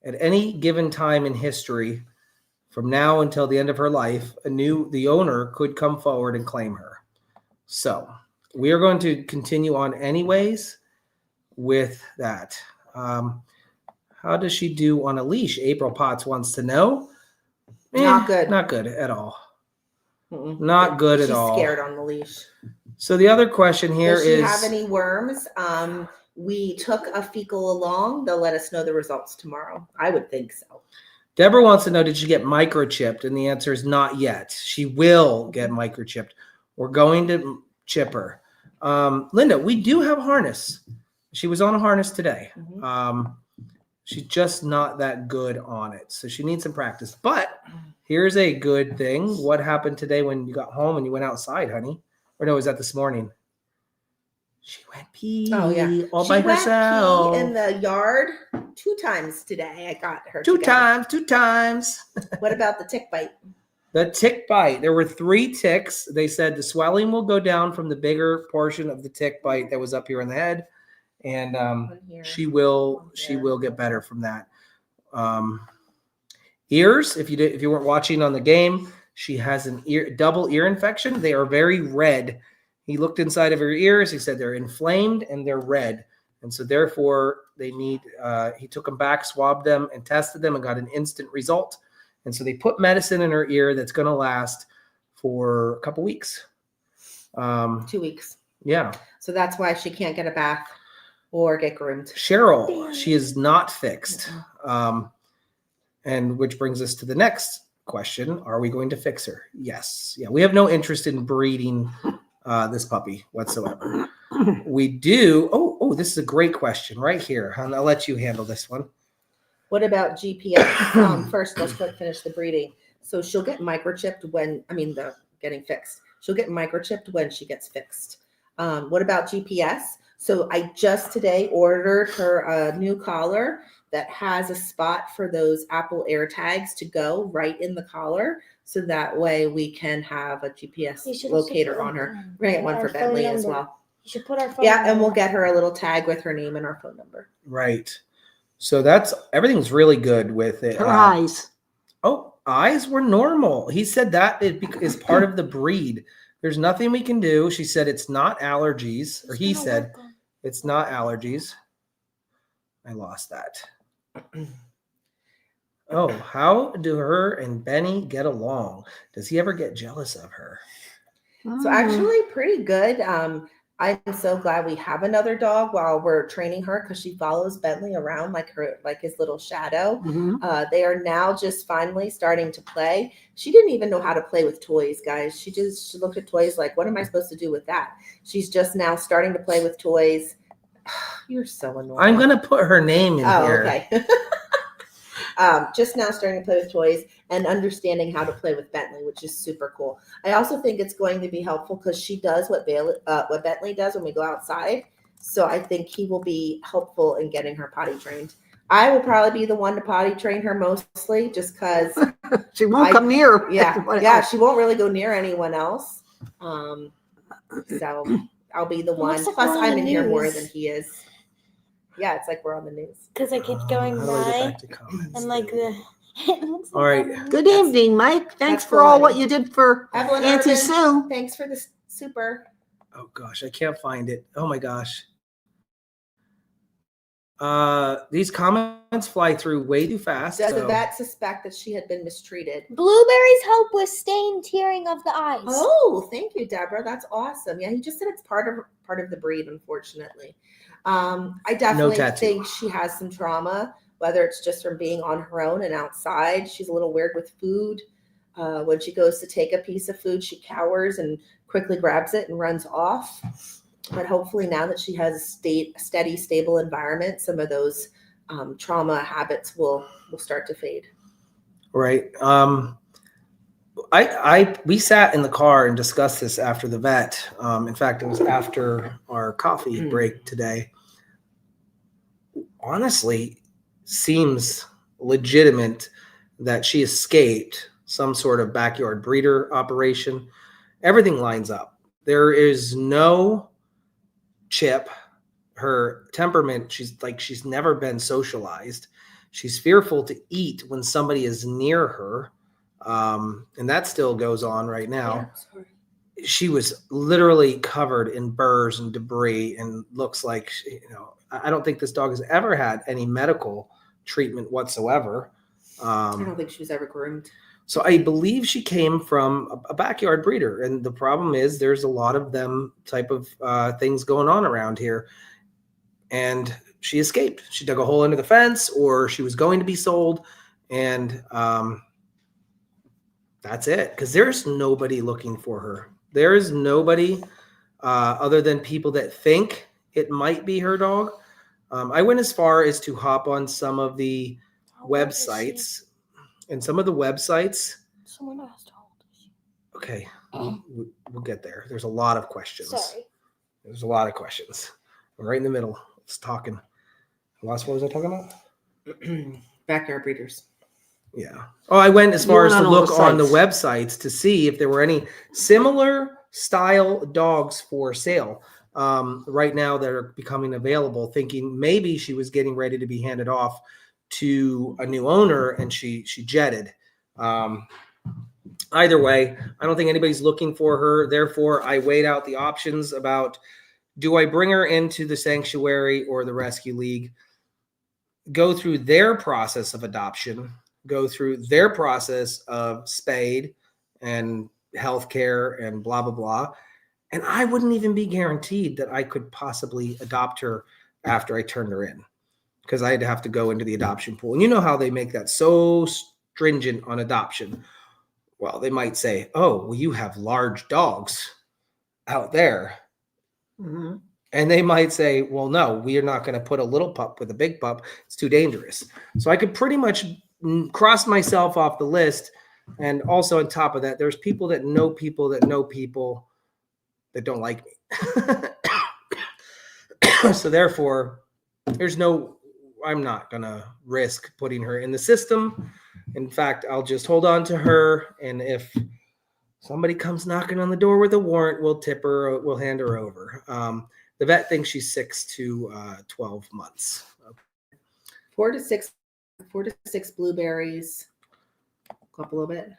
E: at any given time in history, from now until the end of her life, the owner could come forward and claim her. So we are going to continue on anyways with that. How does she do on a leash? April Potts wants to know.
C: Not good.
E: Not good at all.
C: Mm-mm.
E: Not good at all.
C: She's scared on the leash.
E: So the other question here
C: Does she
E: is,
C: have any worms? We took a fecal along. They'll let us know the results tomorrow. I would think so.
E: Deborah wants to know, did she get microchipped? And the answer is not yet. She will get microchipped. We're going to chip her. Linda, we do have a harness. She was on a harness today. She's just not that good on it. So she needs some practice. But here's a good thing. What happened today when you got home and you went outside, honey? Or no, was that this morning? She went pee all by herself.
C: Pee in the yard 2 times today. I got her.
E: 2 times.
C: What about the tick bite?
E: The tick bite. There were 3 ticks. They said the swelling will go down from the bigger portion of the tick bite that was up here in the head. And she will get better from that. Ears, if you weren't watching on the game, she has an double ear infection. They are very red. He looked inside of her ears. He said they're inflamed and they're red. And so therefore they need, he took them back, swabbed them and tested them and got an instant result. And so they put medicine in her ear that's going to last for a couple weeks.
C: 2 weeks.
E: Yeah.
C: So that's why she can't get a bath or get groomed.
E: Cheryl, she is not fixed. And which brings us to the next question. Are we going to fix her? Yes. Yeah. We have no interest in breeding this puppy whatsoever. We do. Oh, this is a great question right here. I'll let you handle this one.
C: What about GPS? First, let's finish the breeding. So she'll get microchipped getting fixed. She'll get microchipped when she gets fixed. What about GPS? So I just today ordered her a new collar that has a spot for those Apple AirTags to go right in the collar. So that way we can have a GPS locator on her. We're going to get one for Bentley as well.
F: You should put our phone
C: number. And we'll get her a little tag with her name and our phone number.
E: Right. So everything's really good with it.
G: Her eyes.
E: Oh, eyes were normal. He said that is part of the breed. There's nothing we can do. She said it's not allergies, or he said it's not allergies. I lost that. Oh, how do her and Benny get along? Does he ever get jealous of her?
C: So actually pretty good. I'm so glad we have another dog while we're training her because she follows Bentley around like his little shadow. They are now just finally starting to play. She didn't even know how to play with toys, guys. She looked at toys like, what am I supposed to do with that? She's just now starting to play with toys. You're so annoying.
E: I'm going to put her name in here.
C: Okay. Just now starting to play with toys and understanding how to play with Bentley, which is super cool. I also think it's going to be helpful because she does what Bentley does when we go outside. So I think he will be helpful in getting her potty trained. I will probably be the one to potty train her mostly just because
G: she won't come near.
C: Yeah, she won't really go near anyone else. So I'll be the one.
F: Like
C: Plus, I'm in here more than he is. Yeah, it's like we're on the news.
F: Because I keep going by and like the.
E: All right.
G: Good evening, Mike. Thanks for all what you did for
C: Evelyn
G: Auntie
C: Urban,
G: Sue.
C: Thanks for the super.
E: Oh gosh, I can't find it. Oh my gosh. These comments fly through way too fast.
C: Does the vet suspect that she had been mistreated?
F: Blueberry's help with stain tearing of the eyes.
C: Oh, thank you, Deborah. That's awesome. Yeah, he just said it's part of the breed, unfortunately. I definitely think she has some trauma, whether it's just from being on her own and outside. She's a little weird with food. When she goes to take a piece of food, she cowers and quickly grabs it and runs off. But hopefully now that she has a steady, stable environment, some of those trauma habits will start to fade.
E: Right. We sat in the car and discussed this after the vet. In fact, it was after our coffee break today. honestly seems legitimate that she escaped some sort of backyard breeder operation. Everything lines up. There is no chip. Her temperament, she's never been socialized. She's fearful to eat when somebody is near her. And that still goes on right now. She was literally covered in burrs and debris and looks like, I don't think this dog has ever had any medical treatment whatsoever.
C: I don't think she was ever groomed.
E: So I believe she came from a backyard breeder. And the problem is there's a lot of them type of things going on around here. And she escaped. She dug a hole into the fence, or she was going to be sold. And that's it. Because there's nobody looking for her. There is nobody other than people that think it might be her dog. I went as far as to hop on some of the websites. And some of the websites.
F: Someone asked how old is she?
E: Okay, we'll get there. There's a lot of questions.
F: Sorry.
E: There's a lot of questions. We're right in the middle. It's talking. What was I talking about?
C: Backyard breeders.
E: Yeah. Oh, I went as far as to
C: went on all
E: look
C: the
E: on the
C: sites.
E: websites to see if there were any similar style dogs for sale right now that are becoming available, thinking maybe she was getting ready to be handed off to a new owner and she jetted. Either way, I don't think anybody's looking for her. Therefore, I weighed out the options about, do I bring her into the sanctuary or the rescue league, go through their process of adoption, go through their process of spade and healthcare and blah, blah, blah. And I wouldn't even be guaranteed that I could possibly adopt her after I turned her in, because I'd have to go into the adoption pool. And you know how they make that so stringent on adoption. Well, they might say, oh, well, you have large dogs out there.
C: Mm-hmm.
E: And they might say, well, no, we are not going to put a little pup with a big pup. It's too dangerous. So I could pretty much cross myself off the list. And also on top of that, there's people that know people that know people that don't like me. So therefore, I'm not going to risk putting her in the system. In fact, I'll just hold on to her. And if somebody comes knocking on the door with a warrant, we'll tip her, we'll hand her over. The vet thinks she's 6 to 12 months.
C: 4 to 6 blueberries. Go up a little bit.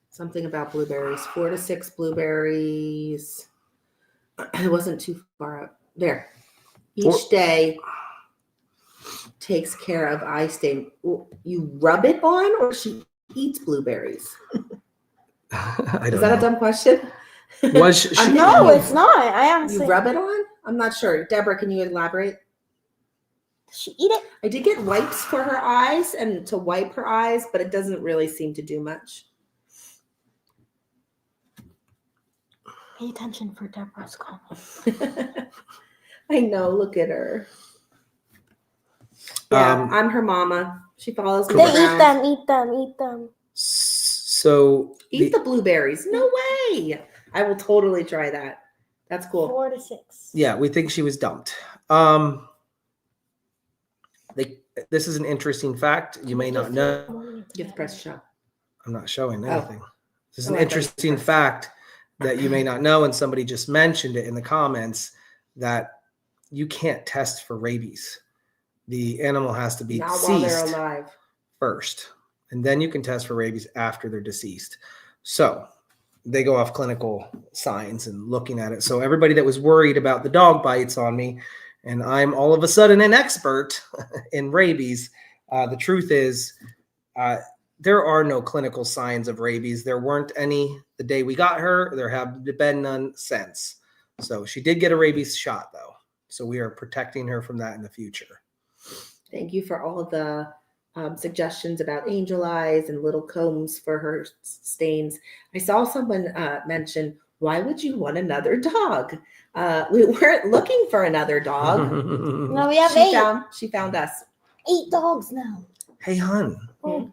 C: Something about blueberries. 4 to 6 blueberries. It wasn't too far up. There. Each day takes care of eye stain. You rub it on, or she eats blueberries?
E: I don't
C: Is that
E: know.
C: a dumb question?
E: Was she,
F: No, it's not. I honestly.
C: You rub it on? I'm not sure. Deborah, can you elaborate?
F: Does she eat it?
C: I did get wipes for her eyes and to wipe her eyes, but it doesn't really seem to do much.
F: Pay attention for Deborah's comment.
C: I know. Look at her. Yeah, I'm her mama. She follows me
F: They
C: around.
F: eat them.
E: So
C: Eat the blueberries. No way. I will totally try that. That's cool.
F: 4 to 6.
E: yeah, we think she was dumped. This is an interesting fact. You may not know.
C: Get the press shot.
E: I'm not showing
C: Oh.
E: anything. This is
C: Oh,
E: an
C: I thought you
E: interesting
C: pressed.
E: fact that you may not know, and somebody just mentioned it in the comments, that you can't test for rabies. The animal has to be
C: Not while they're
E: deceased
C: alive.
E: first, and then you can test for rabies after they're deceased. So they go off clinical signs and looking at it. So everybody that was worried about the dog bites on me, and I'm all of a sudden an expert in rabies, the truth is there are no clinical signs of rabies. There weren't any the day we got her. There have been none since. So she did get a rabies shot, though. So we are protecting her from that in the future.
C: Thank you for all of the suggestions about angel eyes and little combs for her stains. I saw someone mention, why would you want another dog? We weren't looking for another dog.
F: No, we have 8.
C: She found us.
F: 8 dogs now.
E: Hey, hun.
F: Oh.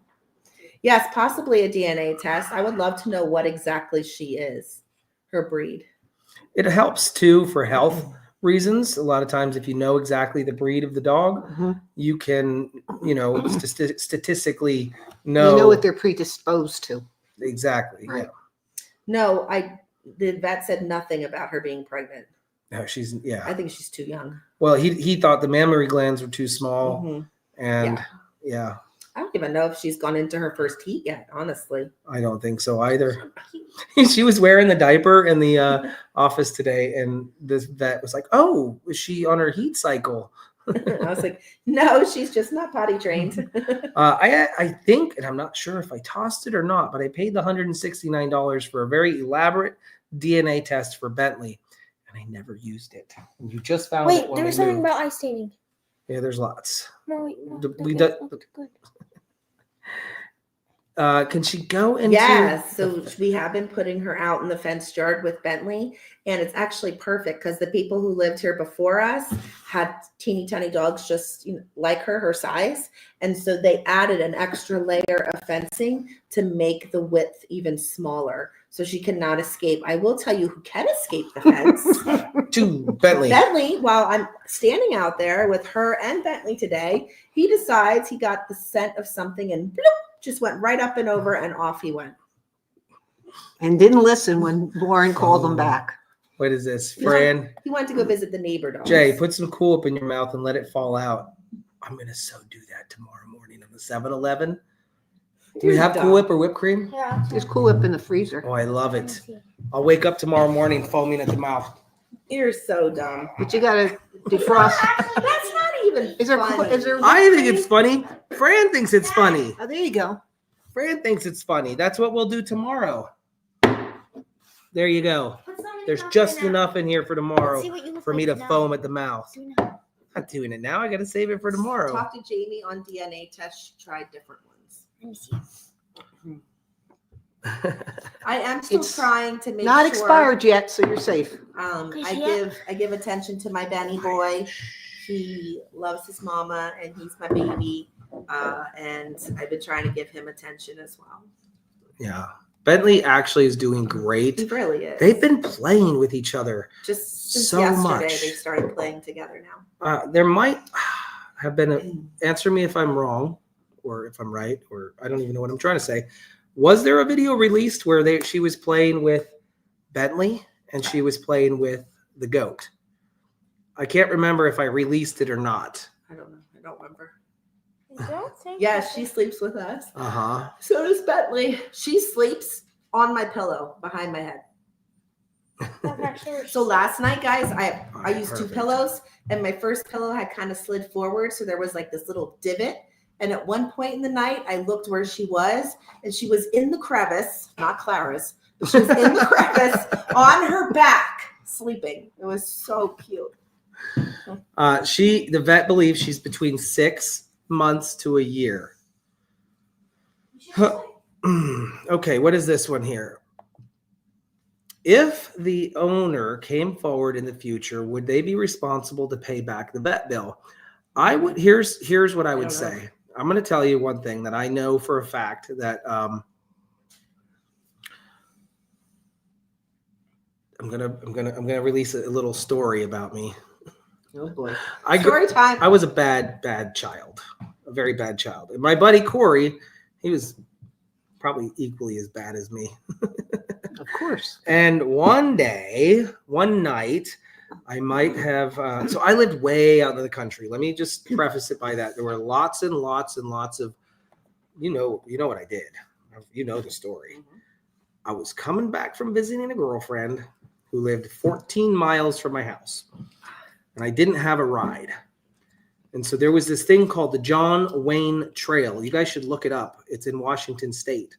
C: Yes, possibly a DNA test. I would love to know what exactly she is, her breed.
E: It helps, too, for health reasons. A lot of times, if you know exactly the breed of the dog,
A: Mhm.
E: you can, statistically know.
A: You know what they're predisposed to.
E: Exactly.
A: Right.
E: Yeah.
C: No, the vet said nothing about her being pregnant.
E: No,
C: I think she's too young.
E: Well, he thought the mammary glands were too small,
C: Mhm.
E: and yeah,
C: I don't even know if she's gone into her first heat yet, honestly.
E: I don't think so either. She was wearing the diaper in the office today, and this vet was like, "Oh, is she on her heat cycle?"
C: I was like, no, she's just not potty trained.
E: I think, and I'm not sure if I tossed it or not, but I paid the $169 for a very elaborate DNA test for Bentley, and I never used it. And you just found it
F: Wait,
E: when
F: there
E: we
F: was something
E: moved.
F: about ice skating.
E: Yeah, there's lots.
F: No, wait, no,
E: The-
F: that
E: we
F: looked
E: do-
F: good.
E: Can she go into?
C: Yes, so we have been putting her out in the fenced yard with Bentley, and it's actually perfect because the people who lived here before us had teeny tiny dogs just like her size, and so they added an extra layer of fencing to make the width even smaller, so she cannot escape. I will tell you who can escape the fence.
E: To Bentley.
C: Bentley, while I'm standing out there with her and Bentley today, he decides he got the scent of something and bloop, just went right up and over and off he went.
A: And didn't listen when Lauren called him back.
E: What is this, Fran?
C: He went to go visit the neighbor dogs.
E: Jay, put some Cool Whip in your mouth and let it fall out. I'm gonna do that tomorrow morning on the 7-Eleven. Do we have Cool Whip or whipped cream?
F: Yeah,
A: There's Cool Whip in the freezer.
E: Oh, I love it. I'll wake up tomorrow morning foaming at the mouth.
C: You're so dumb.
A: But you gotta defrost.
C: That's not even
A: Is there?
C: funny.
A: Is there?
E: I think it's funny. Fran thinks it's funny.
A: Oh, there you go.
E: Fran thinks it's funny. That's what we'll do tomorrow. There you go. There's just enough in here for tomorrow for me to foam at the mouth. I'm not doing it now. I got to save it for tomorrow.
C: Talk to Jamie on DNA tests. She tried different ones.
F: Let me see.
C: I am still
A: It's
C: trying to make
A: Not
C: sure.
A: expired yet, so you're safe.
C: I give attention to my Benny boy. He loves his mama and he's my baby. And I've been trying to give him attention as well.
E: Yeah. Bentley actually is doing
C: He
E: great.
C: really is.
E: They've been playing with each other.
C: just since
E: so
C: yesterday
E: much.
C: they started playing together now.
E: There might have been answer me if I'm wrong or if I'm right, or I don't even know what I'm trying to say. Was there a video released where she was playing with Bentley and she was playing with the goat? I can't remember if I released it or not.
C: I don't know. I don't remember.
F: Don't say
C: Yes, she sleeps with us.
E: Uh-huh.
C: So does Bentley. She sleeps on my pillow behind my head. So last night, guys, I used two
E: Perfect.
C: pillows, and my first pillow had kind of slid forward, so there was like this little divot. And at one point in the night, I looked where she was, and she was in the crevice, not Clara's, but she was in the crevice on her back, sleeping. It was so cute.
E: The vet believes she's between 6 months to a year. Okay, what is this one here? If the owner came forward in the future, would they be responsible to pay back the vet bill? I would. Here's what I would say. I'm going to tell you one thing that I know for a fact that I'm gonna release a little story about me.
A: Oh boy.
C: Story time.
E: I was a bad child, a very bad child. And my buddy Corey, he was probably equally as bad as me.
A: Of course.
E: And one night, I might have. So I lived way out in the country. Let me just preface it by that. There were lots and lots and lots of, you know what I did. You know the story. I was coming back from visiting a girlfriend who lived 14 miles from my house. And I didn't have a ride. And so there was this thing called the John Wayne Trail. You guys should look it up. It's in Washington State.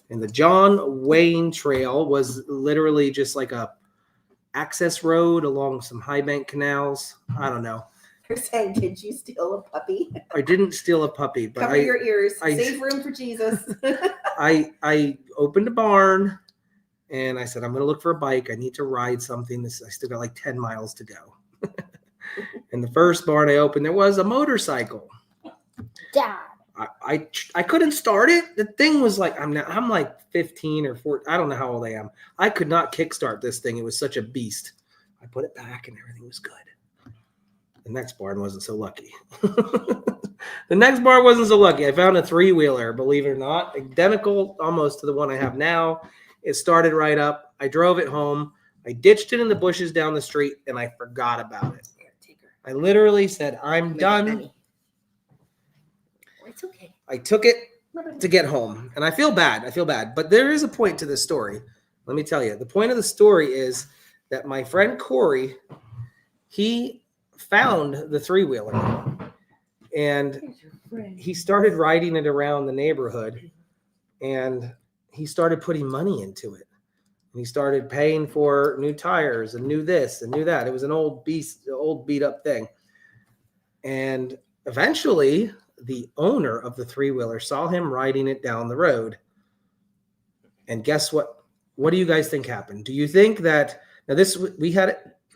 E: And the John Wayne Trail was literally just like a access road along some high bank canals. I don't know.
C: You're saying, did you steal a puppy?
E: I didn't steal a puppy, but
C: Cover your ears.
E: I-
C: Save room for Jesus.
E: I opened a barn and I said, I'm going to look for a bike. I need to ride something. I still got like 10 miles to go. And the first barn I opened, there was a motorcycle.
F: Dad.
E: I couldn't start it. The thing was like, I'm like 15 or 14. I don't know how old I am. I could not kickstart this thing. It was such a beast. I put it back and everything was good. The next barn wasn't so lucky. The next barn wasn't so lucky. I found a 3-wheeler, believe it or not, identical almost to the one I have now. It started right up. I drove it home. I ditched it in the bushes down the street, and I forgot about it. I literally said, I'm done.
C: It's okay.
E: I took it to get home, and I feel bad. But there is a point to this story. Let me tell you. The point of the story is that my friend Corey, he found the 3-wheeler, and he started riding it around the neighborhood, and he started putting money into it. And he started paying for new tires and new this and new that. It was an old beat up thing. And eventually the owner of the 3-wheeler saw him riding it down the road. And guess what? What do you guys think happened? Do you think that now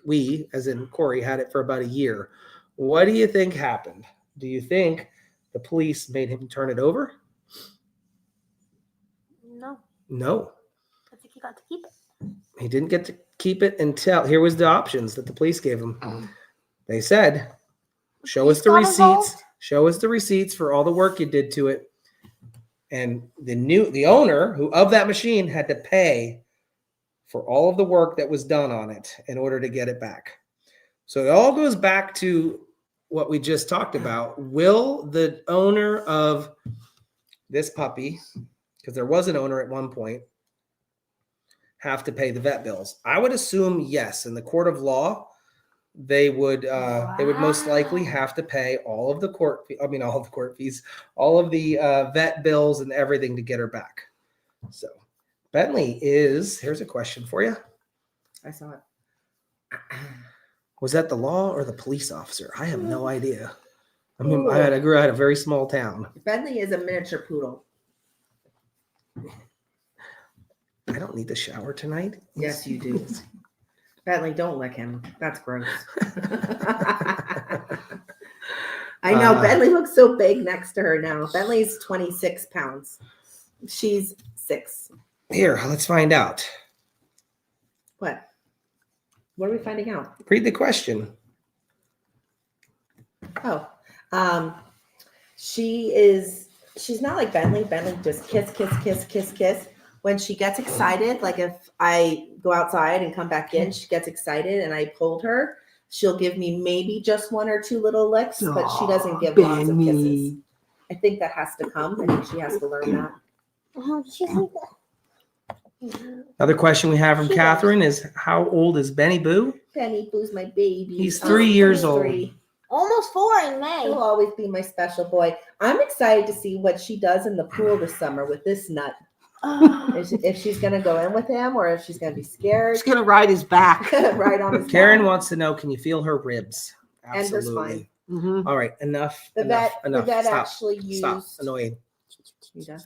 E: we, as in Corey, had it for about a year. What do you think happened? Do you think the police made him turn it over? No.
F: I think he got to keep it.
E: He didn't get to keep it until here was the options that the police gave him. They said, show us the receipts. Show us the receipts for all the work you did to it. And the owner of that machine had to pay for all of the work that was done on it in order to get it back. So it all goes back to what we just talked about. Will the owner of this puppy, because there was an owner at one point, have to pay the vet bills? I would assume yes. In the court of law, they would most likely have to pay all of the vet bills and everything to get her back. So Bentley here's a question for you.
C: I saw it.
E: Was that the law or the police officer? I have no idea. I mean, I grew out of a very small town.
C: Bentley is a miniature poodle.
E: I don't need to shower tonight.
C: Yes, you do. Bentley, don't lick him. That's gross. I know. Bentley looks so big next to her now. Bentley's 26 pounds. She's 6.
E: Here, let's find out.
C: What? What are we finding out?
E: Read the question.
C: She's not like Bentley. Bentley just kiss, kiss, kiss, kiss, kiss. When she gets excited, like if I go outside and come back in, she gets excited and I hold her, she'll give me maybe just 1 or 2 little licks, but she doesn't give lots of kisses. I think that has to come. I think she has to learn that.
E: Another question we have from Catherine is, how old is Benny Boo?
C: Benny Boo's my baby.
E: He's 3 years old.
C: 3.
F: Almost 4 in May.
C: He'll always be my special boy. I'm excited to see what she does in the pool this summer with this nut. If she's going to go in with him or if she's going to be scared.
G: She's gonna ride his back.
C: Right on his
E: Karen
C: back.
E: wants to know, can you feel her ribs?
C: And her spine.
G: Mm-hmm.
E: All right, enough.
C: The vet actually used.
E: Stop. Annoying.
C: You done?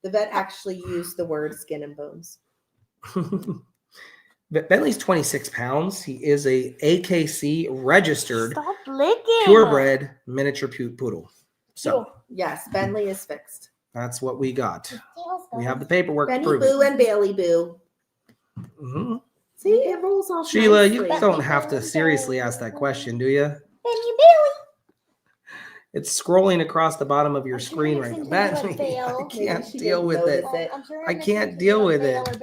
C: The vet actually used the word skin and bones.
E: Bentley's 26 pounds. He is a AKC registered
F: Stop licking.
E: purebred miniature poodle. So
C: Yes, Bentley is fixed.
E: that's what we got. We have the paperwork to
C: Benny
E: prove
C: Boo
E: it.
C: and Bailey Boo.
E: Mhm.
C: See, it rolls off.
E: Sheila,
C: nicely.
E: you don't have to seriously ask that question, do you?
F: Benny Billy.
E: It's scrolling across the bottom of your screen right now. Bentley, I
F: Maybe
E: can't
C: she
E: deal
C: didn't
E: with it.
C: notice
E: I can't deal with it.
C: What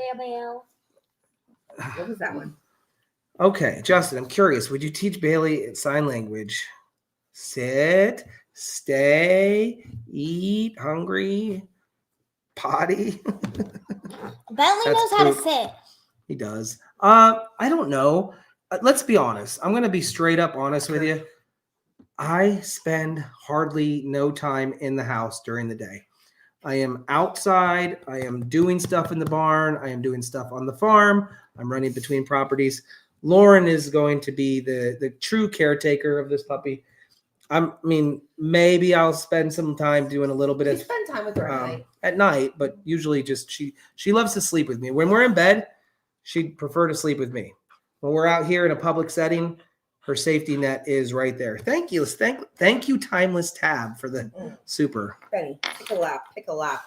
C: was that one?
E: Okay, Justin, I'm curious. Would you teach Bailey sign language? Sit, stay, eat, hungry, potty.
F: Bentley knows how to sit.
E: He does. I don't know. Let's be honest. I'm going to be straight up honest with you. I spend hardly no time in the house during the day. I am outside. I am doing stuff in the barn. I am doing stuff on the farm. I'm running between properties. Lauren is going to be the true caretaker of this puppy. I mean, maybe I'll spend some time doing a little bit
C: You
E: of
C: spend time with her
E: at night, but usually just she loves to sleep with me. When we're in bed, she'd prefer to sleep with me. When we're out here in a public setting, her safety net is right there. Thank you. Thank you, Timeless Tab, for the super.
C: Benny, pick a lap. Pick a lap.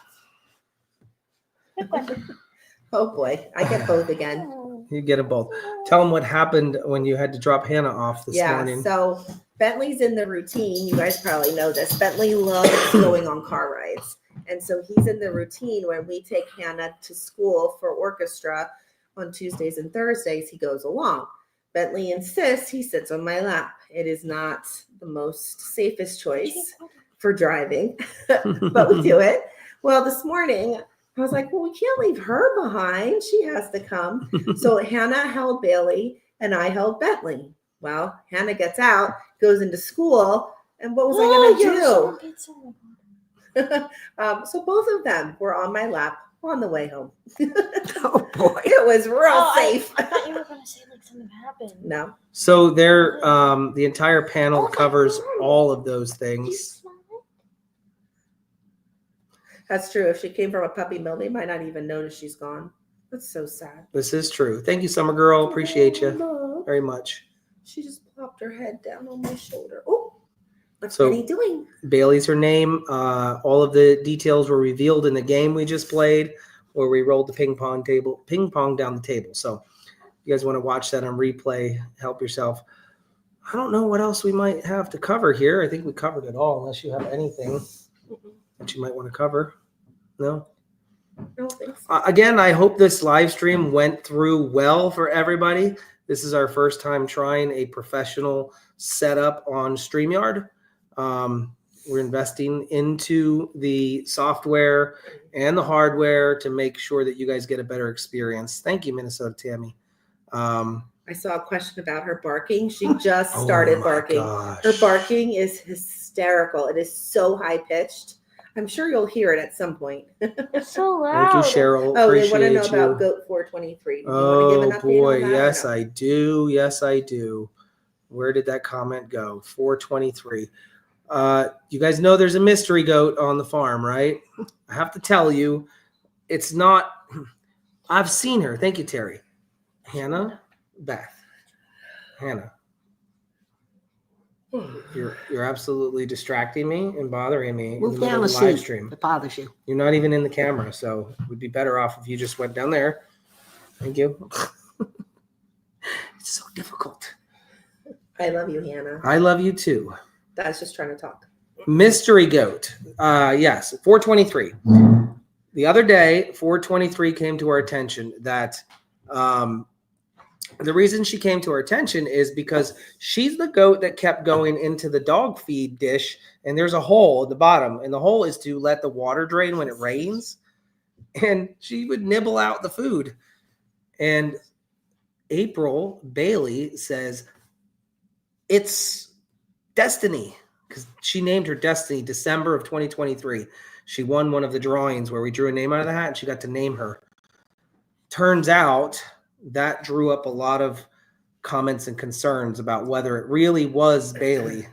C: Oh boy, I get both again.
E: You get them both. Tell them what happened when you had to drop Hannah off this morning.
C: So Bentley's in the routine. You guys probably know this. Bentley loves going on car rides. And so he's in the routine when we take Hannah to school for orchestra on Tuesdays and Thursdays. He goes along. Bentley insists he sits on my lap. It is not the most safest choice for driving, but we do it. Well, this morning, I was like, well, we can't leave her behind. She has to come. So Hannah held Bailey and I held Bentley. Well, Hannah gets out, goes into school, and what was I going to do? So both of them were on my lap on the way home.
A: Oh boy.
C: It was real safe.
F: I thought you were going to say like something happened.
C: No.
E: So there, the entire panel covers all of those things.
C: That's true. If she came from a puppy mill, they might not even notice she's gone. That's so sad.
E: This is true. Thank you, Summer Girl. Appreciate you
C: Look,
E: very much.
C: she just plopped her head down on my shoulder. Oh, what's
E: So-
C: Benny doing?
E: Bailey's her name. All of the details were revealed in the game we just played, where we rolled the ping pong down the table. So you guys want to watch that on replay, help yourself. I don't know what else we might have to cover here. I think we covered it all, unless you have anything that you might want to cover. No?
C: I don't think so.
E: Again, I hope this live stream went through well for everybody. This is our first time trying a professional setup on StreamYard. We're investing into the software and the hardware to make sure that you guys get a better experience. Thank you, Minnesota Tammy.
C: I saw a question about her barking. She just started
E: Oh my
C: barking.
E: gosh.
C: Her barking is hysterical. It is so high pitched. I'm sure you'll hear it at some point.
F: So
E: Thank you,
F: loud.
E: Cheryl.
C: Oh, they want to know
E: Appreciate
C: about
E: you.
C: Goat 423. Do you want to
E: Oh
C: give an update
E: boy,
C: on that or
E: yes,
C: no?
E: I do. Yes, I do. Where did that comment go? 423. You guys know there's a mystery goat on the farm, right? I have to tell you, it's not. I've seen her. Thank you, Terry. Hannah, Beth, Hannah. You're absolutely distracting me and bothering me in the
A: Move
E: middle
A: down
E: of
A: the
E: the live
A: seat.
E: stream.
A: It bothers you.
E: You're not even in the camera, so it would be better off if you just went down there. Thank you. It's so difficult.
C: I love you, Hannah.
E: I love you too.
C: That's just trying to talk.
E: Mystery goat. Yes, 423. The other day, 423 came to our attention that the reason she came to our attention is because she's the goat that kept going into the dog feed dish, and there's a hole at the bottom, and the hole is to let the water drain when it rains, and she would nibble out the food. And April Bailey says, it's Destiny, because she named her Destiny December of 2023. She won one of the drawings where we drew a name out of the hat and she got to name her. Turns out that drew up a lot of comments and concerns about whether it really was Bailey,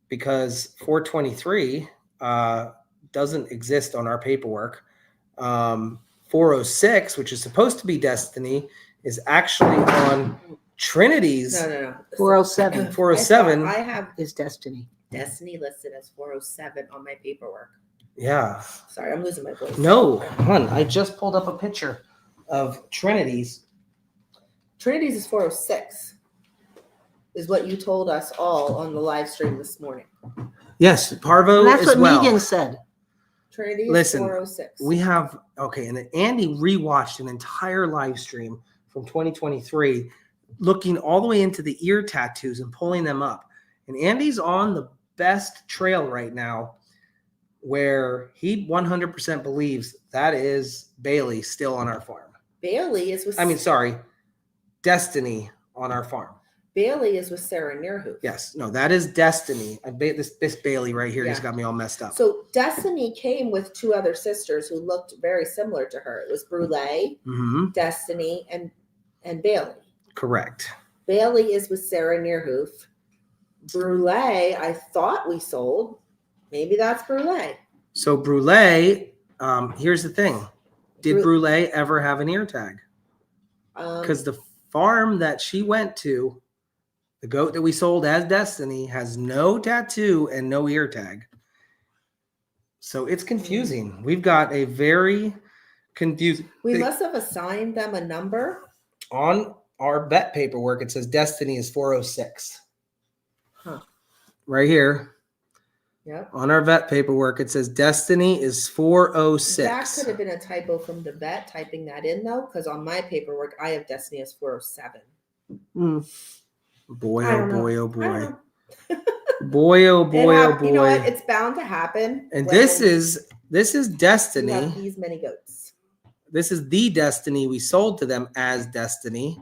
E: because 423 doesn't exist on our paperwork. 406, which is supposed to be Destiny, is actually on Trinity's.
C: No.
A: 407
E: 407.
C: I have
A: is Destiny.
C: Destiny listed as 407 on my paperwork.
E: Yeah.
C: Sorry, I'm losing my voice.
E: No, hon, I just pulled up a picture of Trinity's.
C: Trinity's is 406, is what you told us all on the live stream this morning.
E: Yes, Parvo
A: And that's
E: as
A: what
E: well.
A: Megan said.
C: Trinity is
E: Listen,
C: 406.
E: We have, okay, and then Andy rewatched an entire live stream from 2023, looking all the way into the ear tattoos and pulling them up. And Andy's on the best trail right now where he 100% believes that is Bailey still on our farm.
C: Bailey is with
E: Destiny on our farm.
C: Bailey is with Sarah Nearhoof.
E: Yes, no, that is Destiny. This Bailey right here just
C: Yeah.
E: got me all messed up.
C: So Destiny came with two other sisters who looked very similar to her. It was Brule, Destiny, and Bailey.
E: Correct.
C: Bailey is with Sarah Nearhoof. Brule, I thought we sold. Maybe that's Brule.
E: So Brule, here's the thing. Did Brule ever have an ear tag? Because the farm that she went to, the goat that we sold as Destiny, has no tattoo and no ear tag. So it's confusing. We've got a very confusing.
C: We must have assigned them a number.
E: On our bet paperwork, it says Destiny is 406. right here
C: Yep.
E: on our vet paperwork, it says Destiny is
C: That
E: 406.
C: could have been a typo from the vet typing that in though, because on my paperwork I have Destiny as 407.
E: Boy,
C: I
E: oh
C: don't know.
E: boy, oh
C: I
E: boy.
C: don't know.
E: Boy, oh boy, oh boy.
C: You know what? It's bound to happen.
E: And
C: when
E: this is
C: you
E: Destiny.
C: have these many goats.
E: This is the Destiny we sold to them as Destiny.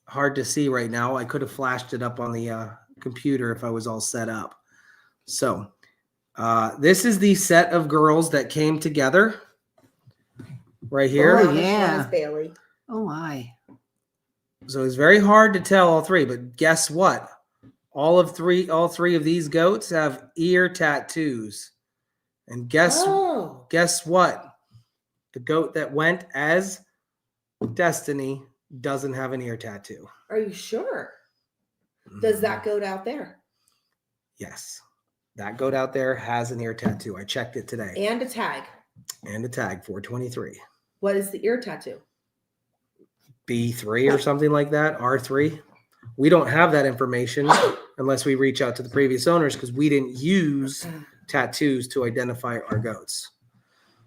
E: Hard to see right now. I could have flashed it up on the computer if I was all set up. So this is the set of girls that came together right here.
A: Oh,
C: Brownish one
A: yeah.
C: is Bailey.
A: Oh my.
E: So it's very hard to tell all three, but guess what? All three of these goats have ear tattoos. And guess what? The goat that went as Destiny doesn't have an ear tattoo.
C: Are you sure? Does that goat out there?
E: Yes. That goat out there has an ear tattoo. I checked it today.
C: And a tag.
E: And a tag 423.
C: What is the ear tattoo?
E: B3 or something like that, R3. We don't have that information unless we reach out to the previous owners because we didn't use tattoos to identify our goats.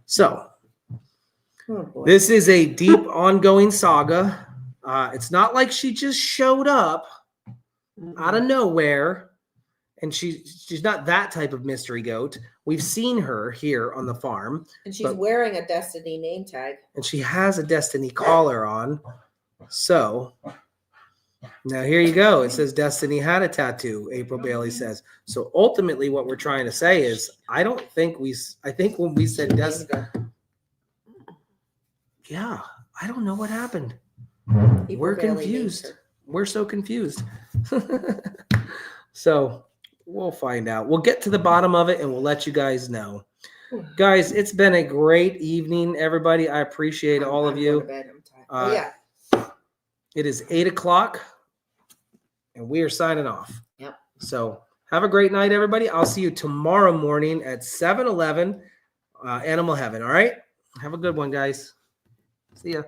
E: So this is a deep ongoing saga. It's not like she just showed up out of nowhere, and she's not that type of mystery goat. We've seen her here on the farm.
C: And she's wearing a Destiny name tag.
E: And she has a Destiny collar on. So now here you go. It says Destiny had a tattoo, April Bailey says. So ultimately what we're trying to say is I think when we said Destiny, yeah, I don't know what happened. We're confused. We're so confused. So we'll find out. We'll get to the bottom of it and we'll let you guys know. Guys, it's been a great evening, everybody. I appreciate all of you. It is 8:00 and we are signing off.
C: Yep.
E: So have a great night, everybody. I'll see you tomorrow morning at 7-Eleven, Animal Heaven. All right. Have a good one, guys. See ya.